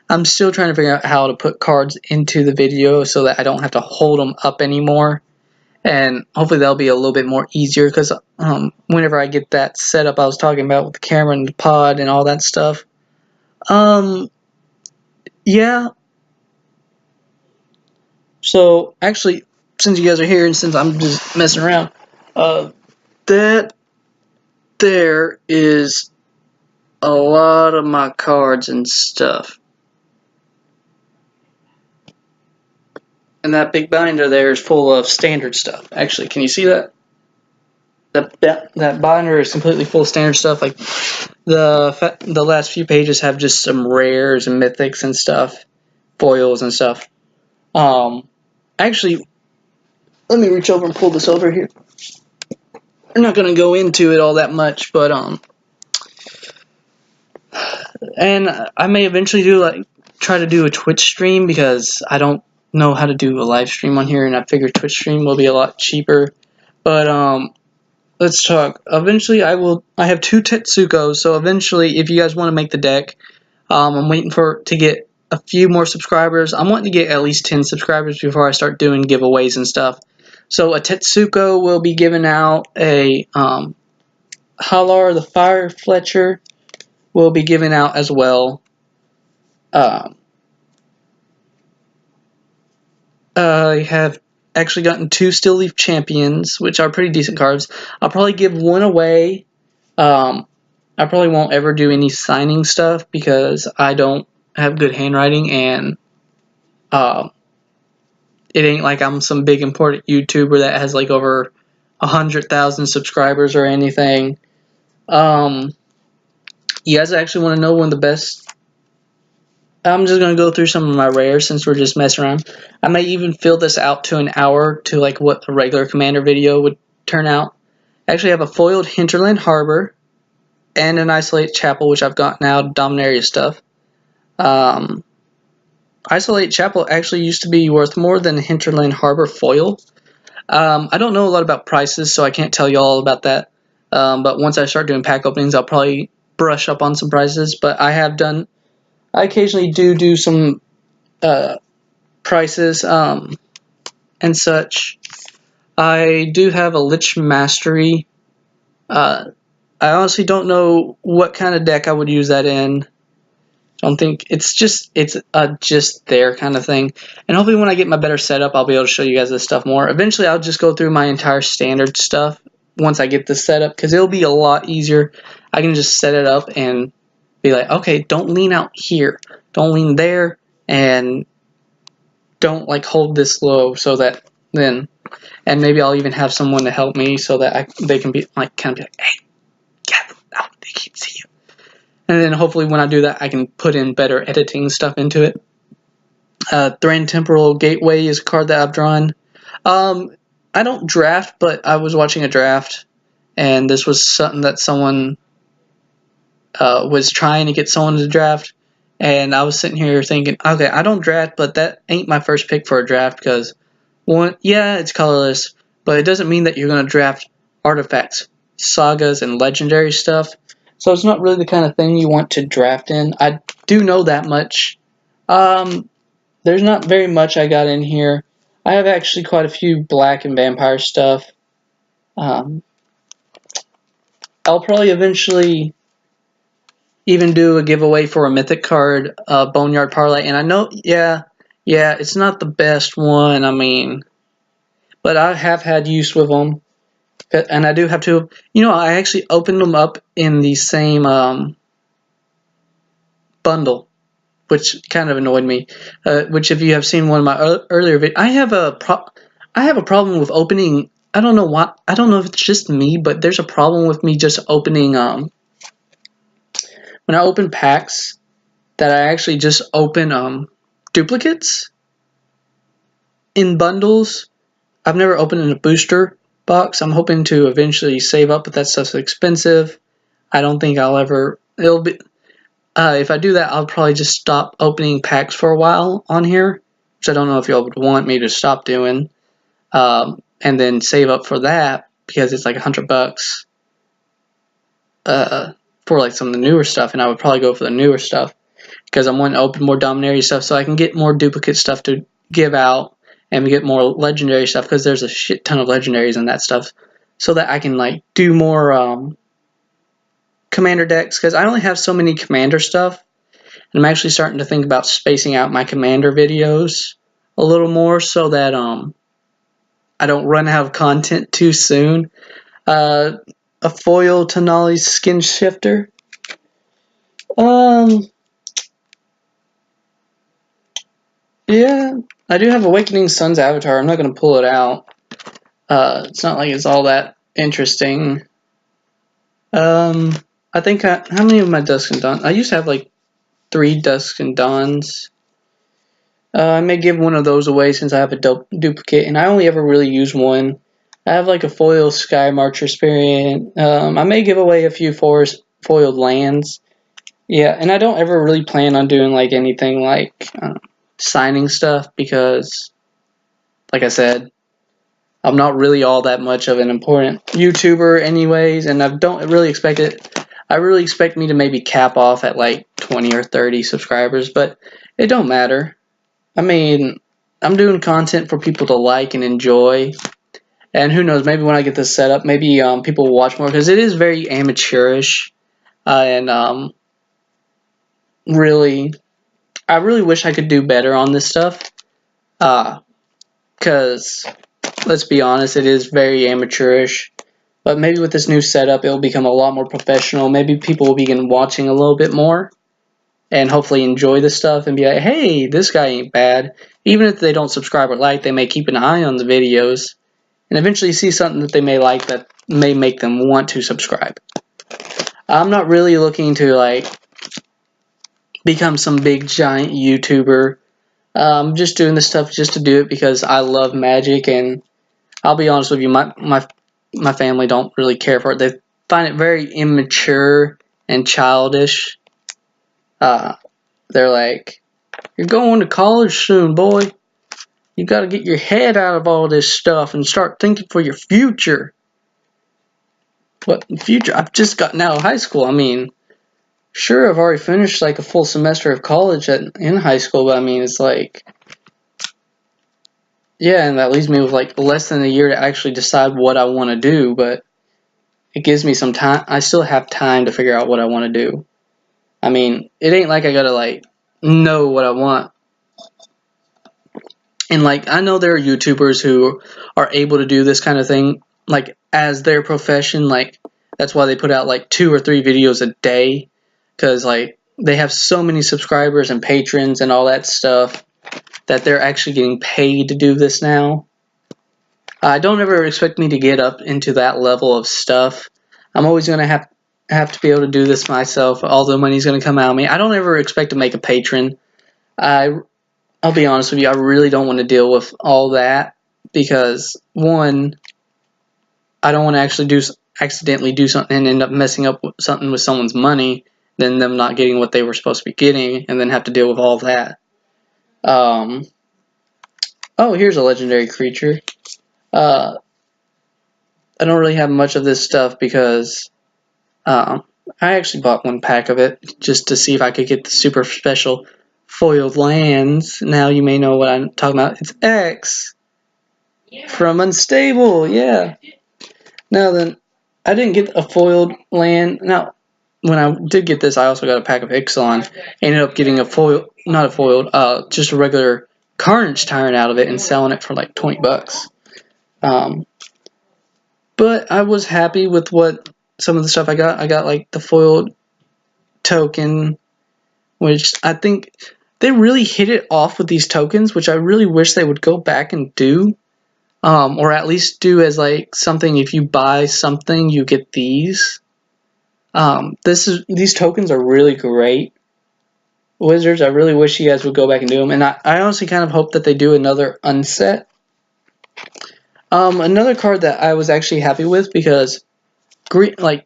I'm still trying to figure out how to put cards into the video so that I don't have to hold them up anymore. And hopefully that'll be a little bit more easier, because whenever I get that set up I was talking about with the camera and the pod and all that stuff. Yeah. So actually, since you guys are here and since I'm just messing around, that there is a lot of my cards and stuff. And that big binder there is full of standard stuff. Actually, can you see that? That binder is completely full of standard stuff. Like the last few pages have just some rares and mythics and stuff, foils and stuff. Actually, let me reach over and pull this over here. I'm not gonna go into it all that much, but and I may eventually try to do a Twitch stream because I don't know how to do a live stream on here, and I figure Twitch stream will be a lot cheaper. But let's talk. Eventually, I have 2 Tetsukos, so eventually, if you guys want to make the deck, I'm waiting to get a few more subscribers. I'm wanting to get at least 10 subscribers before I start doing giveaways and stuff. So a Tetsuko will be giving out a Halar the Fire Fletcher will be giving out as well. I have actually gotten 2 Steel Leaf Champions, which are pretty decent cards. I'll probably give one away. I probably won't ever do any signing stuff because I don't have good handwriting, and it ain't like I'm some big important YouTuber that has like over 100,000 subscribers or anything. You guys actually want to know one of the best? I'm just going to go through some of my rares since we're just messing around. I may even fill this out to an hour to like what a regular Commander video would turn out. I actually have a foiled Hinterland Harbor and an Isolate Chapel, which I've got now, Dominaria stuff. Isolate Chapel actually used to be worth more than Hinterland Harbor foil. I don't know a lot about prices, so I can't tell you all about that. But once I start doing pack openings, I'll probably brush up on some prices. But I occasionally do some prices and such. I do have a Lich Mastery. I honestly don't know what kind of deck I would use that in. I don't think it's just there kind of thing. And hopefully when I get my better setup, I'll be able to show you guys this stuff more. Eventually, I'll just go through my entire standard stuff once I get this set up, because it'll be a lot easier. I can just set it up and be like, okay, don't lean out here, don't lean there, and don't like hold this low, so that then, and maybe I'll even have someone to help me so that they can be like kind of be like, hey, get out, they can't see you. And then hopefully when I do that, I can put in better editing stuff into it. Thran Temporal Gateway is a card that I've drawn. I don't draft, but I was watching a draft, and this was something that someone was trying to get someone to draft. And I was sitting here thinking, okay, I don't draft, but that ain't my first pick for a draft because, one, yeah, it's colorless, but it doesn't mean that you're going to draft artifacts, sagas, and legendary stuff. So it's not really the kind of thing you want to draft in. I do know that much. There's not very much I got in here. I have actually quite a few black and vampire stuff. I'll probably eventually even do a giveaway for a mythic card, Boneyard Parlay. And I know, yeah, it's not the best one, I mean, but I have had use with them. And I do have to, I actually opened them up in the same bundle, which kind of annoyed me. Which, if you have seen one of my earlier videos, I have a problem with opening. I don't know why. I don't know if it's just me, but there's a problem with me just opening. When I open packs, that I actually just open duplicates in bundles. I've never opened in a booster box. I'm hoping to eventually save up, but that stuff's expensive. I don't think I'll ever. It'll be. If I do that, I'll probably just stop opening packs for a while on here, which I don't know if y'all would want me to stop doing, and then save up for that because it's like $100 for like some of the newer stuff, and I would probably go for the newer stuff because I'm wanting to open more Dominaria stuff so I can get more duplicate stuff to give out and get more legendary stuff because there's a shit ton of legendaries in that stuff, so that I can like do more commander decks because I only have so many commander stuff. And I'm actually starting to think about spacing out my commander videos a little more so that I don't run out of content too soon. A foil Tonali's Skin Shifter. Yeah, I do have Awakening Sun's Avatar. I'm not going to pull it out. It's not like it's all that interesting. I think how many of my Dusk and Dawn? I used to have like 3 Dusk and Dawns. I may give one of those away since I have a duplicate, and I only ever really use one. I have like a foil Sky Marcher Spirit. I may give away a few foiled lands. Yeah, and I don't ever really plan on doing like anything like signing stuff because, like I said, I'm not really all that much of an important YouTuber anyways, and I don't really expect it. I really expect me to maybe cap off at like 20 or 30 subscribers, but it don't matter. I mean, I'm doing content for people to like and enjoy, and who knows, maybe when I get this set up, maybe people will watch more, because it is very amateurish, and really, I really wish I could do better on this stuff, because, let's be honest, it is very amateurish. But maybe with this new setup, it'll become a lot more professional. Maybe people will begin watching a little bit more and hopefully enjoy this stuff and be like, hey, this guy ain't bad. Even if they don't subscribe or like, they may keep an eye on the videos and eventually see something that they may like that may make them want to subscribe. I'm not really looking to like become some big giant YouTuber. I'm just doing this stuff just to do it because I love Magic, and I'll be honest with you, my family don't really care for it. They find it very immature and childish. They're like, you're going to college soon, boy. You got to get your head out of all this stuff and start thinking for your future. What future? I've just gotten out of high school. I mean, sure, I've already finished like a full semester of college in high school, but I mean, it's like, yeah, and that leaves me with like less than a year to actually decide what I want to do, but it gives me some time. I still have time to figure out what I want to do. I mean, it ain't like I gotta like know what I want. And like, I know there are YouTubers who are able to do this kind of thing like as their profession. Like, that's why they put out like 2 or 3 videos a day, because like they have so many subscribers and patrons and all that stuff that they're actually getting paid to do this now. I don't ever expect me to get up into that level of stuff. I'm always going to have to be able to do this myself. All the money's going to come out of me. I don't ever expect to make a patron. I'll be honest with you, I really don't want to deal with all that because, one, I don't want to actually accidentally do something and end up messing up something with someone's money, then them not getting what they were supposed to be getting, and then have to deal with all that. Oh, here's a legendary creature. I don't really have much of this stuff because I actually bought 1 pack of it just to see if I could get the super special foiled lands. Now you may know what I'm talking about. It's X from Unstable. Yeah. Now then, I didn't get a foiled land. Now, when I did get this, I also got a pack of Ixalan. Ended up getting a foil, not a foiled, just a regular Carnage Tyrant out of it and selling it for like $20. But I was happy with what some of the stuff I got. I got like the foiled token, which I think they really hit it off with these tokens, which I really wish they would go back and do. Or at least do as like something, if you buy something, you get these. These tokens are really great. Wizards, I really wish you guys would go back and do them. And I honestly kind of hope that they do another unset. Another card that I was actually happy with, because green, like,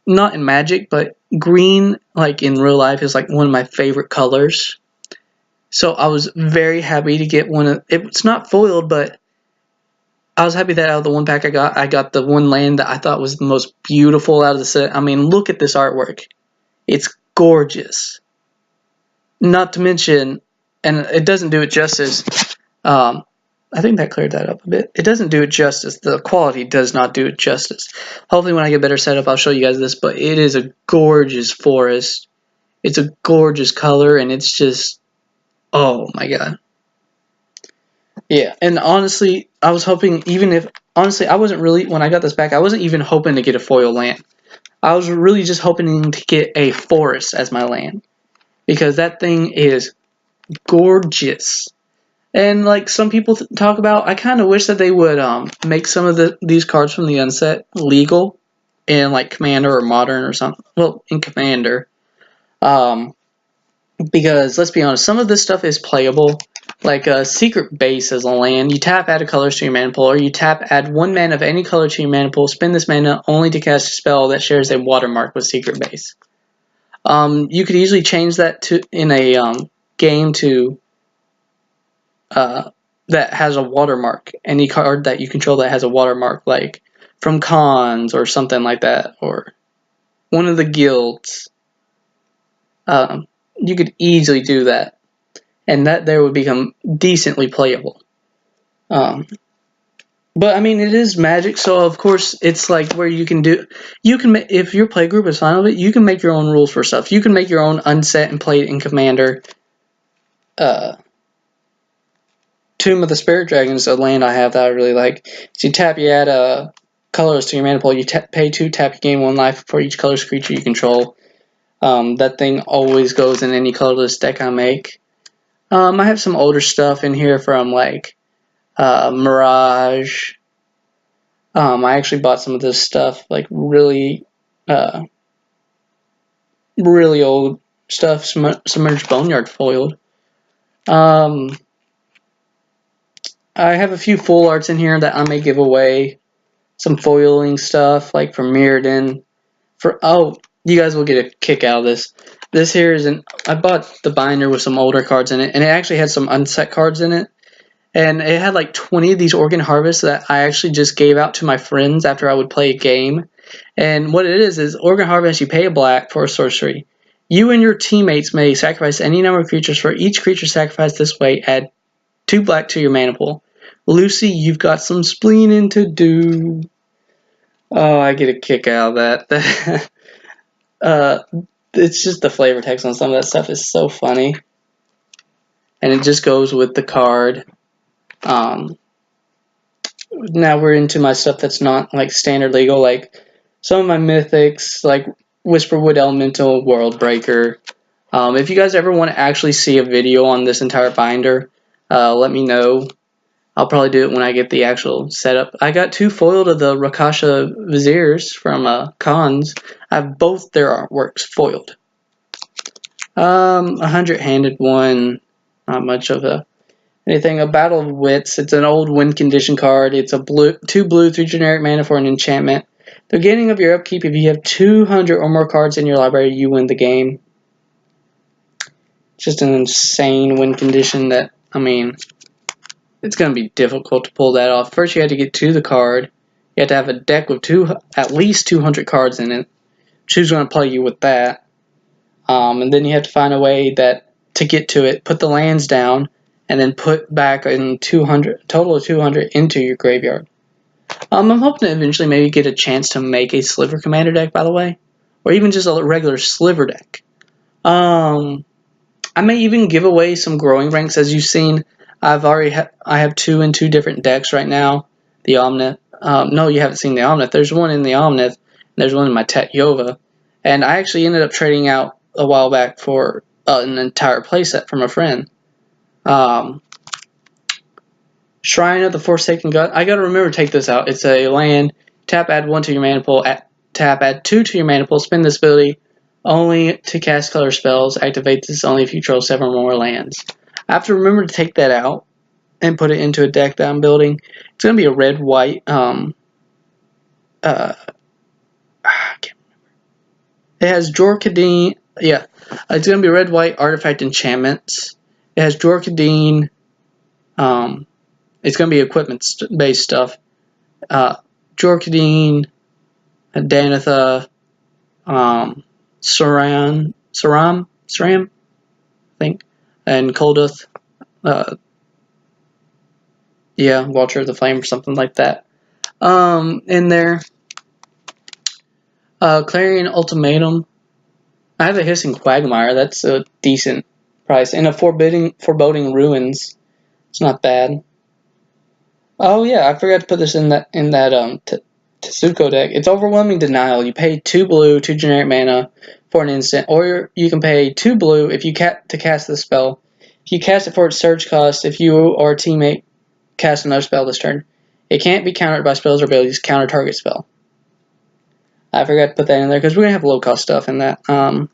not in Magic, but green, like in real life, is like one of my favorite colors. So I was very happy to get one of, it's not foiled, but I was happy that out of the 1 pack I got the 1 land that I thought was the most beautiful out of the set. I mean, look at this artwork. It's gorgeous. Not to mention, and it doesn't do it justice, I think that cleared that up a bit. It doesn't do it justice. The quality does not do it justice. Hopefully when I get better setup, I'll show you guys this, but it is a gorgeous forest. It's a gorgeous color, and it's just, oh my god. Yeah, and honestly, I was hoping, honestly, I wasn't really, when I got this back, I wasn't even hoping to get a foil land. I was really just hoping to get a forest as my land, because that thing is gorgeous. And like some people talk about, I kind of wish that they would make some of these cards from the unset legal in like Commander or Modern or something. Well, in Commander, because let's be honest, some of this stuff is playable. Like a Secret Base as a land, you tap, add a color to your mana pool, or you tap, add 1 mana of any color to your mana pool, spend this mana only to cast a spell that shares a watermark with Secret Base. You could easily change that to in a game to that has a watermark. Any card that you control that has a watermark, like from Cons or something like that, or one of the guilds. You could easily do that, and that there would become decently playable. But I mean, it is Magic, so of course it's like where you can if your play group is fine with it, you can make your own rules for stuff. You can make your own unset and play it in Commander. Tomb of the Spirit Dragon is a land I have that I really like. So you tap, you add colors to your mana pool. You pay 2, tap, you gain 1 life for each colorless creature you control. That thing always goes in any colorless deck I make. I have some older stuff in here from like Mirage. I actually bought some of this stuff, like really old stuff, Submerged Boneyard foiled. I have a few full arts in here that I may give away. Some foiling stuff, like from Mirrodin. You guys will get a kick out of this. This here is I bought the binder with some older cards in it, and it actually had some unset cards in it. And it had like 20 of these Organ Harvests that I actually just gave out to my friends after I would play a game. And what it is Organ Harvest, you pay a black for a sorcery. You and your teammates may sacrifice any number of creatures. For each creature sacrificed this way, add 2 black to your mana pool. Lucy, you've got some spleening to do. Oh, I get a kick out of that. It's just the flavor text on some of that stuff is so funny. And it just goes with the card. Now we're into my stuff that's not like standard legal, like some of my mythics, like Whisperwood Elemental, World Breaker. If you guys ever want to actually see a video on this entire binder, let me know. I'll probably do it when I get the actual setup. I got 2 foiled of the Rakasha Viziers from Cons. I have both their artworks foiled. 100-handed one, not much of anything. A Battle of Wits. It's an old win condition card. It's a 2 blue, 3 generic mana for an enchantment. The beginning of your upkeep, if you have 200 or more cards in your library, you win the game. Just an insane win condition that, I mean, it's going to be difficult to pull that off. First, you have to get to the card. You have to have a deck with at least 200 cards in it. Who's going to play you with that? And then you have to find a way to get to it, put the lands down, and then put back in 200, total of 200 into your graveyard. I'm hoping to eventually maybe get a chance to make a Sliver Commander deck, by the way, or even just a regular Sliver deck. I may even give away some growing ranks. As you've seen, I have 2 in 2 different decks right now. The Omnith. No, you haven't seen the Omnith. There's one in the Omnith, and there's one in my Tet Yova. And I actually ended up trading out a while back for an entire playset from a friend. Shrine of the Forsaken God. I gotta remember to take this out. It's a land. Tap, add 1 to your mana pool. Tap, add 2 to your mana pool. Spend this ability only to cast color spells. Activate this only if you control 7 or more lands. I have to remember to take that out and put it into a deck that I'm building. It's gonna be a red-white. I can't remember. It has Jorkadine. Yeah, it's gonna be red-white artifact enchantments. It has Jorkadine. It's going to be equipment-based stuff. Jorkadine, Danitha, Saram, I think, and Kolduth. Yeah, Watcher of the Flame or something like that. In there. Clarion Ultimatum. I have a Hissing Quagmire. That's a decent price. And a Foreboding Ruins. It's not bad. Oh yeah, I forgot to put this in that Tetsuko deck. It's Overwhelming Denial. You pay 2 blue, 2 generic mana for an instant, or you can pay 2 blue if you to cast the spell. If you cast it for its surge cost, if you or a teammate cast another spell this turn, it can't be countered by spells or abilities. Counter target spell. I forgot to put that in there because we're gonna have low cost stuff in that. I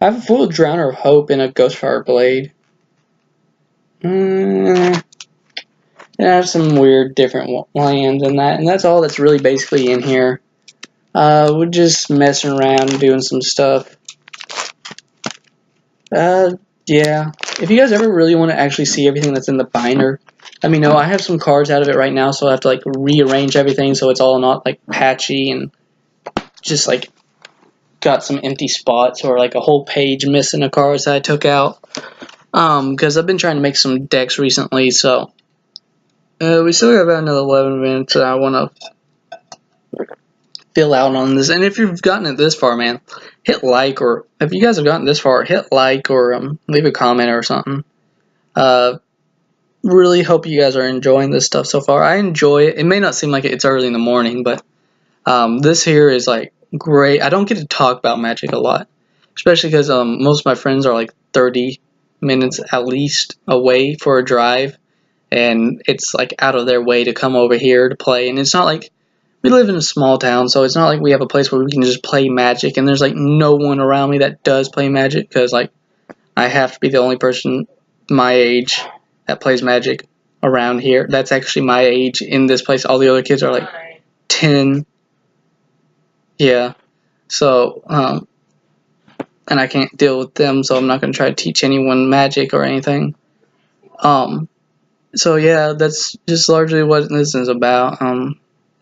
have a full Drowner of Hope and a Ghostfire Blade. I have some weird different lands in that, and that's all that's really basically in here. We're just messing around and doing some stuff. Yeah. If you guys ever really want to actually see everything that's in the binder, let me know. I have some cards out of it right now, so I have to like rearrange everything so it's all not like patchy and just like got some empty spots or like a whole page missing of cards that I took out. Because I've been trying to make some decks recently, so we still got about another 11 minutes that I want to fill out on this. And if you've gotten it this far, man, hit like, or if you guys have gotten this far, hit like or leave a comment or something. Really hope you guys are enjoying this stuff so far. I enjoy it. It may not seem like it's early in the morning, but this here is like great. I don't get to talk about Magic a lot, especially because most of my friends are like 30 minutes at least away for a drive, and it's like out of their way to come over here to play. And it's not like we live in a small town, so it's not like we have a place where we can just play Magic, and there's like no one around me that does play Magic, because like I have to be the only person my age that plays Magic around here. That's actually my age in this place. All the other kids are like 10. Yeah. So, and I can't deal with them, so I'm not going to try to teach anyone Magic or anything. So yeah, that's just largely what this is about.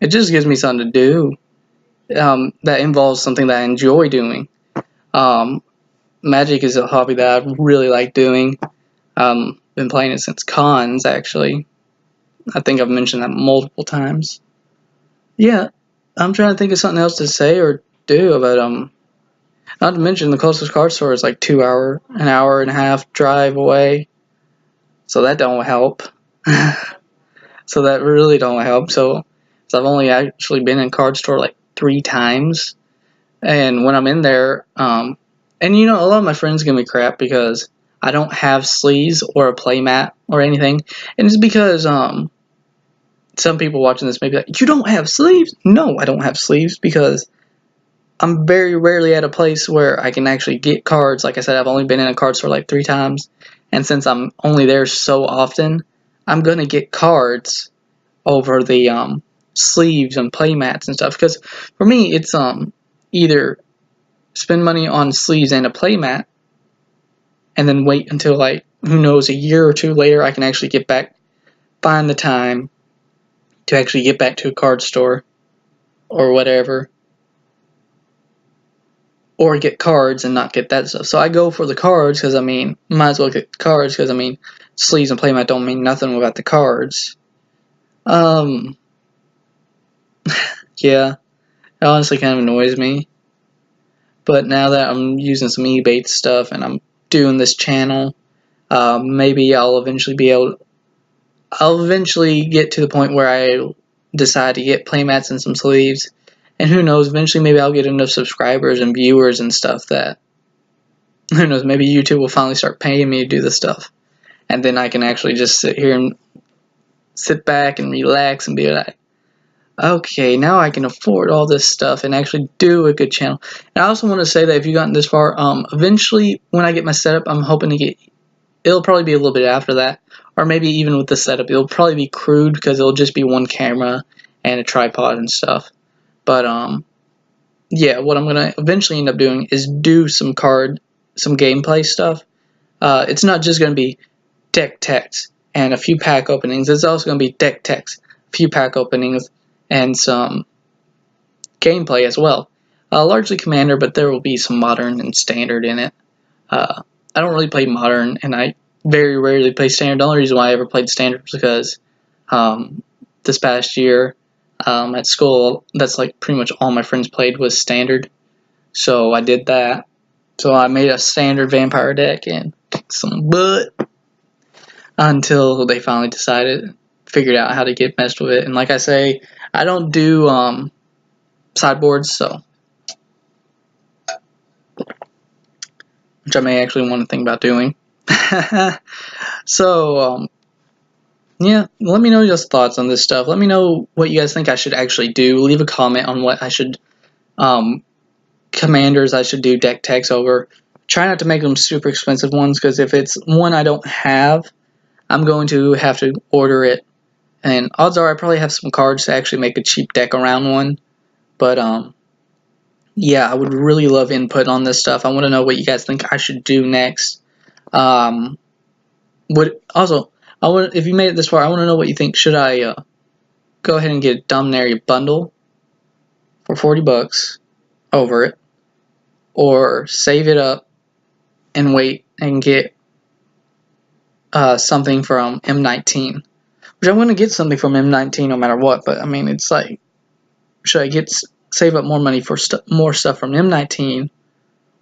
It just gives me something to do that involves something that I enjoy doing. Magic is a hobby that I really like doing. Been playing it since cons, actually. I think I've mentioned that multiple times. Yeah, I'm trying to think of something else to say or do about not to mention the closest card store is like an hour and a half drive away. So that don't help. So that really don't help. So I've only actually been in card store like 3 times. And when I'm in there, and you know, a lot of my friends give me crap because I don't have sleeves or a playmat or anything. And it's because some people watching this may be like, you don't have sleeves? No, I don't have sleeves because I'm very rarely at a place where I can actually get cards. Like I said, I've only been in a card store like 3 times. And since I'm only there so often, I'm going to get cards over the sleeves and playmats and stuff. Because for me, it's either spend money on sleeves and a playmat, and then wait until like, who knows, a year or 2 later I can actually find the time to actually get back to a card store or whatever, or get cards and not get that stuff. So I go for the cards because, I mean, might as well get cards because, I mean, sleeves and playmat don't mean nothing without the cards. Yeah, it honestly kind of annoys me. But now that I'm using some eBay stuff and I'm doing this channel, maybe I'll eventually get to the point where I decide to get playmats and some sleeves. And who knows, eventually maybe I'll get enough subscribers and viewers and stuff that, who knows, maybe YouTube will finally start paying me to do this stuff. And then I can actually just sit back and relax and be like, okay, now I can afford all this stuff and actually do a good channel. And I also want to say that if you've gotten this far, eventually when I get my setup, I'm hoping to get, it'll probably be a little bit after that, or maybe even with the setup, it'll probably be crude because it'll just be one camera and a tripod and stuff. But yeah, what I'm gonna eventually end up doing is do some gameplay stuff. It's not just gonna be deck techs and a few pack openings. It's also gonna be deck techs, a few pack openings, and some gameplay as well. Largely Commander, but there will be some Modern and Standard in it. I don't really play Modern, and I very rarely play Standard. The only reason why I ever played Standard was because this past year at school, that's like pretty much all my friends played was Standard. So I did that. So I made a Standard Vampire deck and kicked some butt. until they finally figured out how to get messed with it. And like I say, I don't do sideboards, so which I may actually want to think about doing. So yeah, let me know your thoughts on this stuff. Let me know what you guys think I should actually do. Leave a comment on what I should commanders I should do deck techs over. Try not to make them super expensive ones, because if it's one I don't have, I'm going to have to order it. And odds are I probably have some cards to actually make a cheap deck around one. But yeah, I would really love input on this stuff. I want to know what you guys think I should do next. If you made it this far, I want to know what you think. Should I go ahead and get a Dominaria bundle for $40 over it, or save it up and wait and get something from M19? Which I'm going to get something from M19 no matter what, but I mean, it's like, should I save up more money for more stuff from M19,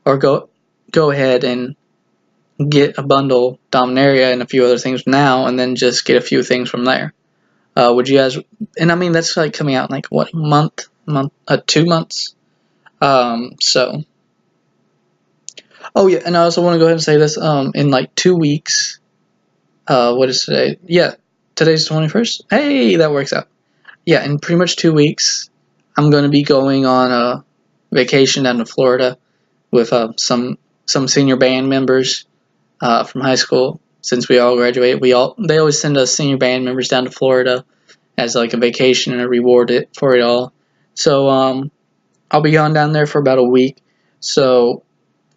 or go ahead and get a bundle Dominaria and a few other things now, and then just get a few things from there? Would you guys? And I mean, that's like coming out in like what, 2 months. So. Oh yeah, and I also want to go ahead and say this. In like 2 weeks. What is today? Yeah, today's 21st. Hey, that works out. Yeah, in pretty much 2 weeks, I'm going to be going on a vacation down to Florida with some senior band members from high school. Since we all graduated, they always send us senior band members down to Florida as like a vacation and a reward for it all. So I'll be gone down there for about a week. So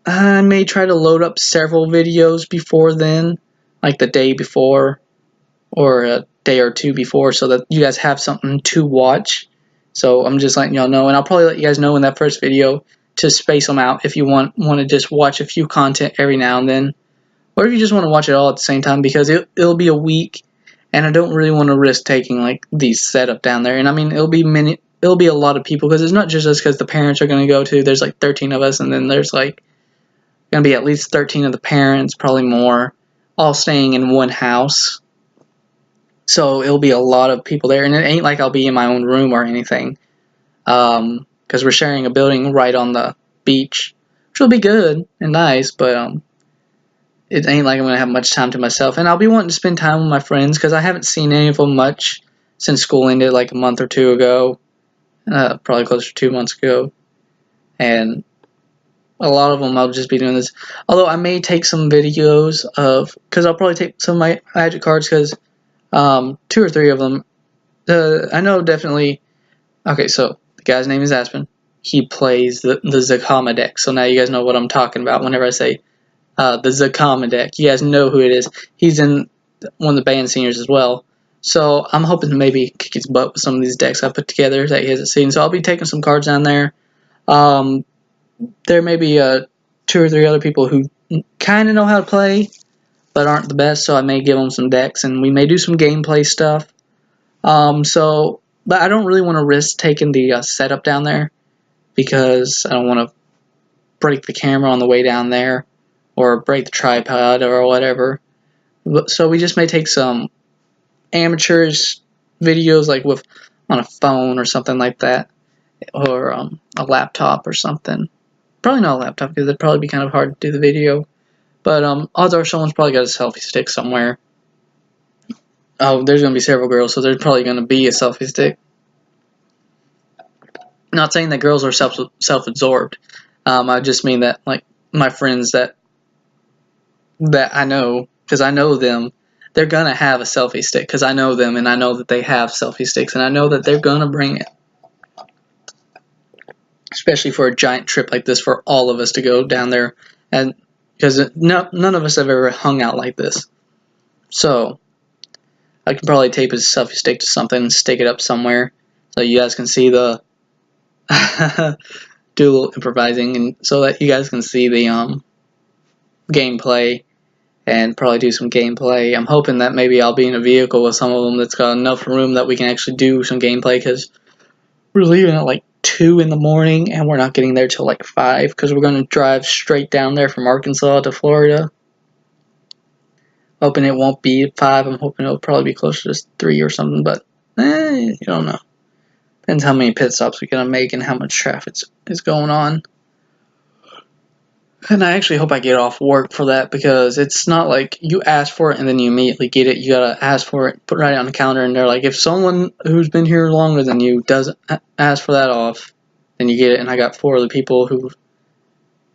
I may try to load up several videos before then, like the day before or a day or two before, so that you guys have something to watch. So I'm just letting y'all know, and I'll probably let you guys know in that first video to space them out if you want to just watch a few content every now and then, or if you just want to watch it all at the same time, because it'll be a week, and I don't really want to risk taking like these setup down there. And I mean, it'll be a lot of people, because it's not just us, because the parents are going to go too. There's like 13 of us, and then there's like going to be at least 13 of the parents, probably more, all staying in one house. So it'll be a lot of people there, and it ain't like I'll be in my own room or anything, because we're sharing a building right on the beach, which will be good and nice, but it ain't like I'm going to have much time to myself. And I'll be wanting to spend time with my friends, because I haven't seen any of them much since school ended like a month or two ago, probably closer to 2 months ago, and a lot of them I'll just be doing this. Although I may take some videos because I'll probably take some of my Magic cards, because 2 or 3 of them, I know definitely. Okay, so the guy's name is Aspen. He plays the Zakama deck. So now you guys know what I'm talking about whenever I say the Zakama deck. You guys know who it is. He's in one of the band seniors as well. So I'm hoping to maybe kick his butt with some of these decks I put together that he hasn't seen. So I'll be taking some cards down there. There may be 2 or 3 other people who kind of know how to play, but aren't the best, so I may give them some decks, and we may do some gameplay stuff. But I don't really want to risk taking the setup down there, because I don't want to break the camera on the way down there, or break the tripod or whatever. So we just may take some amateurs videos, like on a phone or something like that, or a laptop or something. Probably not a laptop, because it'd probably be kind of hard to do the video. But odds are someone's probably got a selfie stick somewhere. Oh, there's going to be several girls, so there's probably going to be a selfie stick. Not saying that girls are self-absorbed. I just mean that, like, my friends that I know, because I know them, they're going to have a selfie stick, because I know them, and I know that they have selfie sticks, and I know that they're going to bring it. Especially for a giant trip like this, for all of us to go down there, and because none of us have ever hung out like this. So I can probably tape a selfie stick to something and stick it up somewhere, so you guys can see the do a little improvising, and so that you guys can see the gameplay, and probably do some gameplay. I'm hoping that maybe I'll be in a vehicle with some of them that's got enough room that we can actually do some gameplay, because we're leaving at like 2 in the morning, and we're not getting there till like 5, because we're going to drive straight down there from Arkansas to Florida. Hoping it won't be 5. I'm hoping it'll probably be closer to 3 or something, but you don't know. Depends how many pit stops we're gonna make and how much traffic is going on. And I actually hope I get off work for that, because it's not like you ask for it and then you immediately get it. You gotta ask for it, put it right on the calendar, and they're like, if someone who's been here longer than you doesn't ask for that off, then you get it. And I got 4 other people who've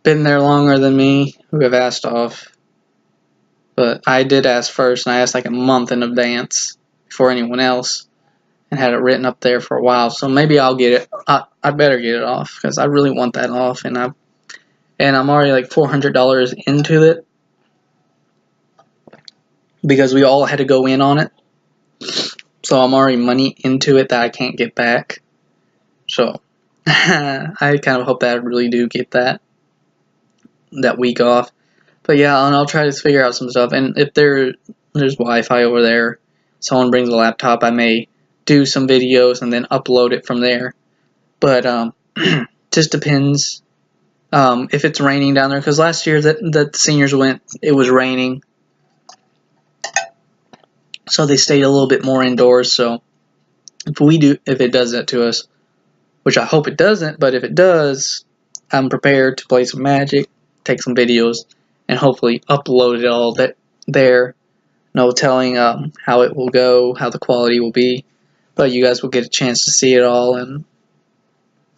been there longer than me who have asked off. But I did ask first, and I asked like a month in advance before anyone else, and had it written up there for a while. So maybe I'll get it. I better get it off, because I really want that off, and I'm already like $400 into it, because we all had to go in on it. So I'm already money into it that I can't get back. So I kind of hope that I really do get that week off. But yeah, and I'll try to figure out some stuff. And if there's Wi-Fi over there, someone brings a laptop, I may do some videos and then upload it from there. But just depends if it's raining down there. Because last year that the seniors went, it was raining. So they stayed a little bit more indoors. So if it does that to us, which I hope it doesn't, but if it does, I'm prepared to play some Magic, take some videos, and hopefully upload it all there. No telling how it will go, how the quality will be, but you guys will get a chance to see it all.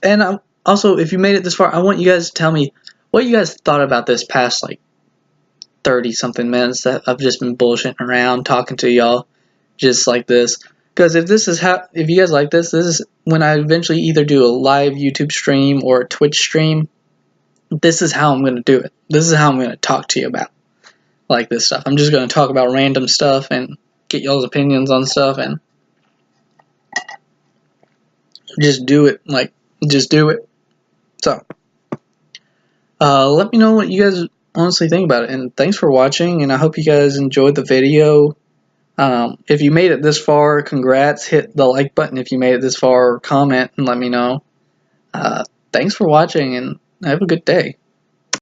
And also, if you made it this far, I want you guys to tell me what you guys thought about this past like 30-something minutes that I've just been bullshitting around, talking to y'all just like this. Because if you guys like this is when I eventually either do a live YouTube stream or a Twitch stream. This is how I'm going to do it. This is how I'm going to talk to you about like this stuff. I'm just going to talk about random stuff and get y'all's opinions on stuff and just do it. Just do it. So, let me know what you guys honestly think about it. And thanks for watching, and I hope you guys enjoyed the video. If you made it this far, congrats. Hit the like button if you made it this far, or comment and let me know. Thanks for watching, and have a good day.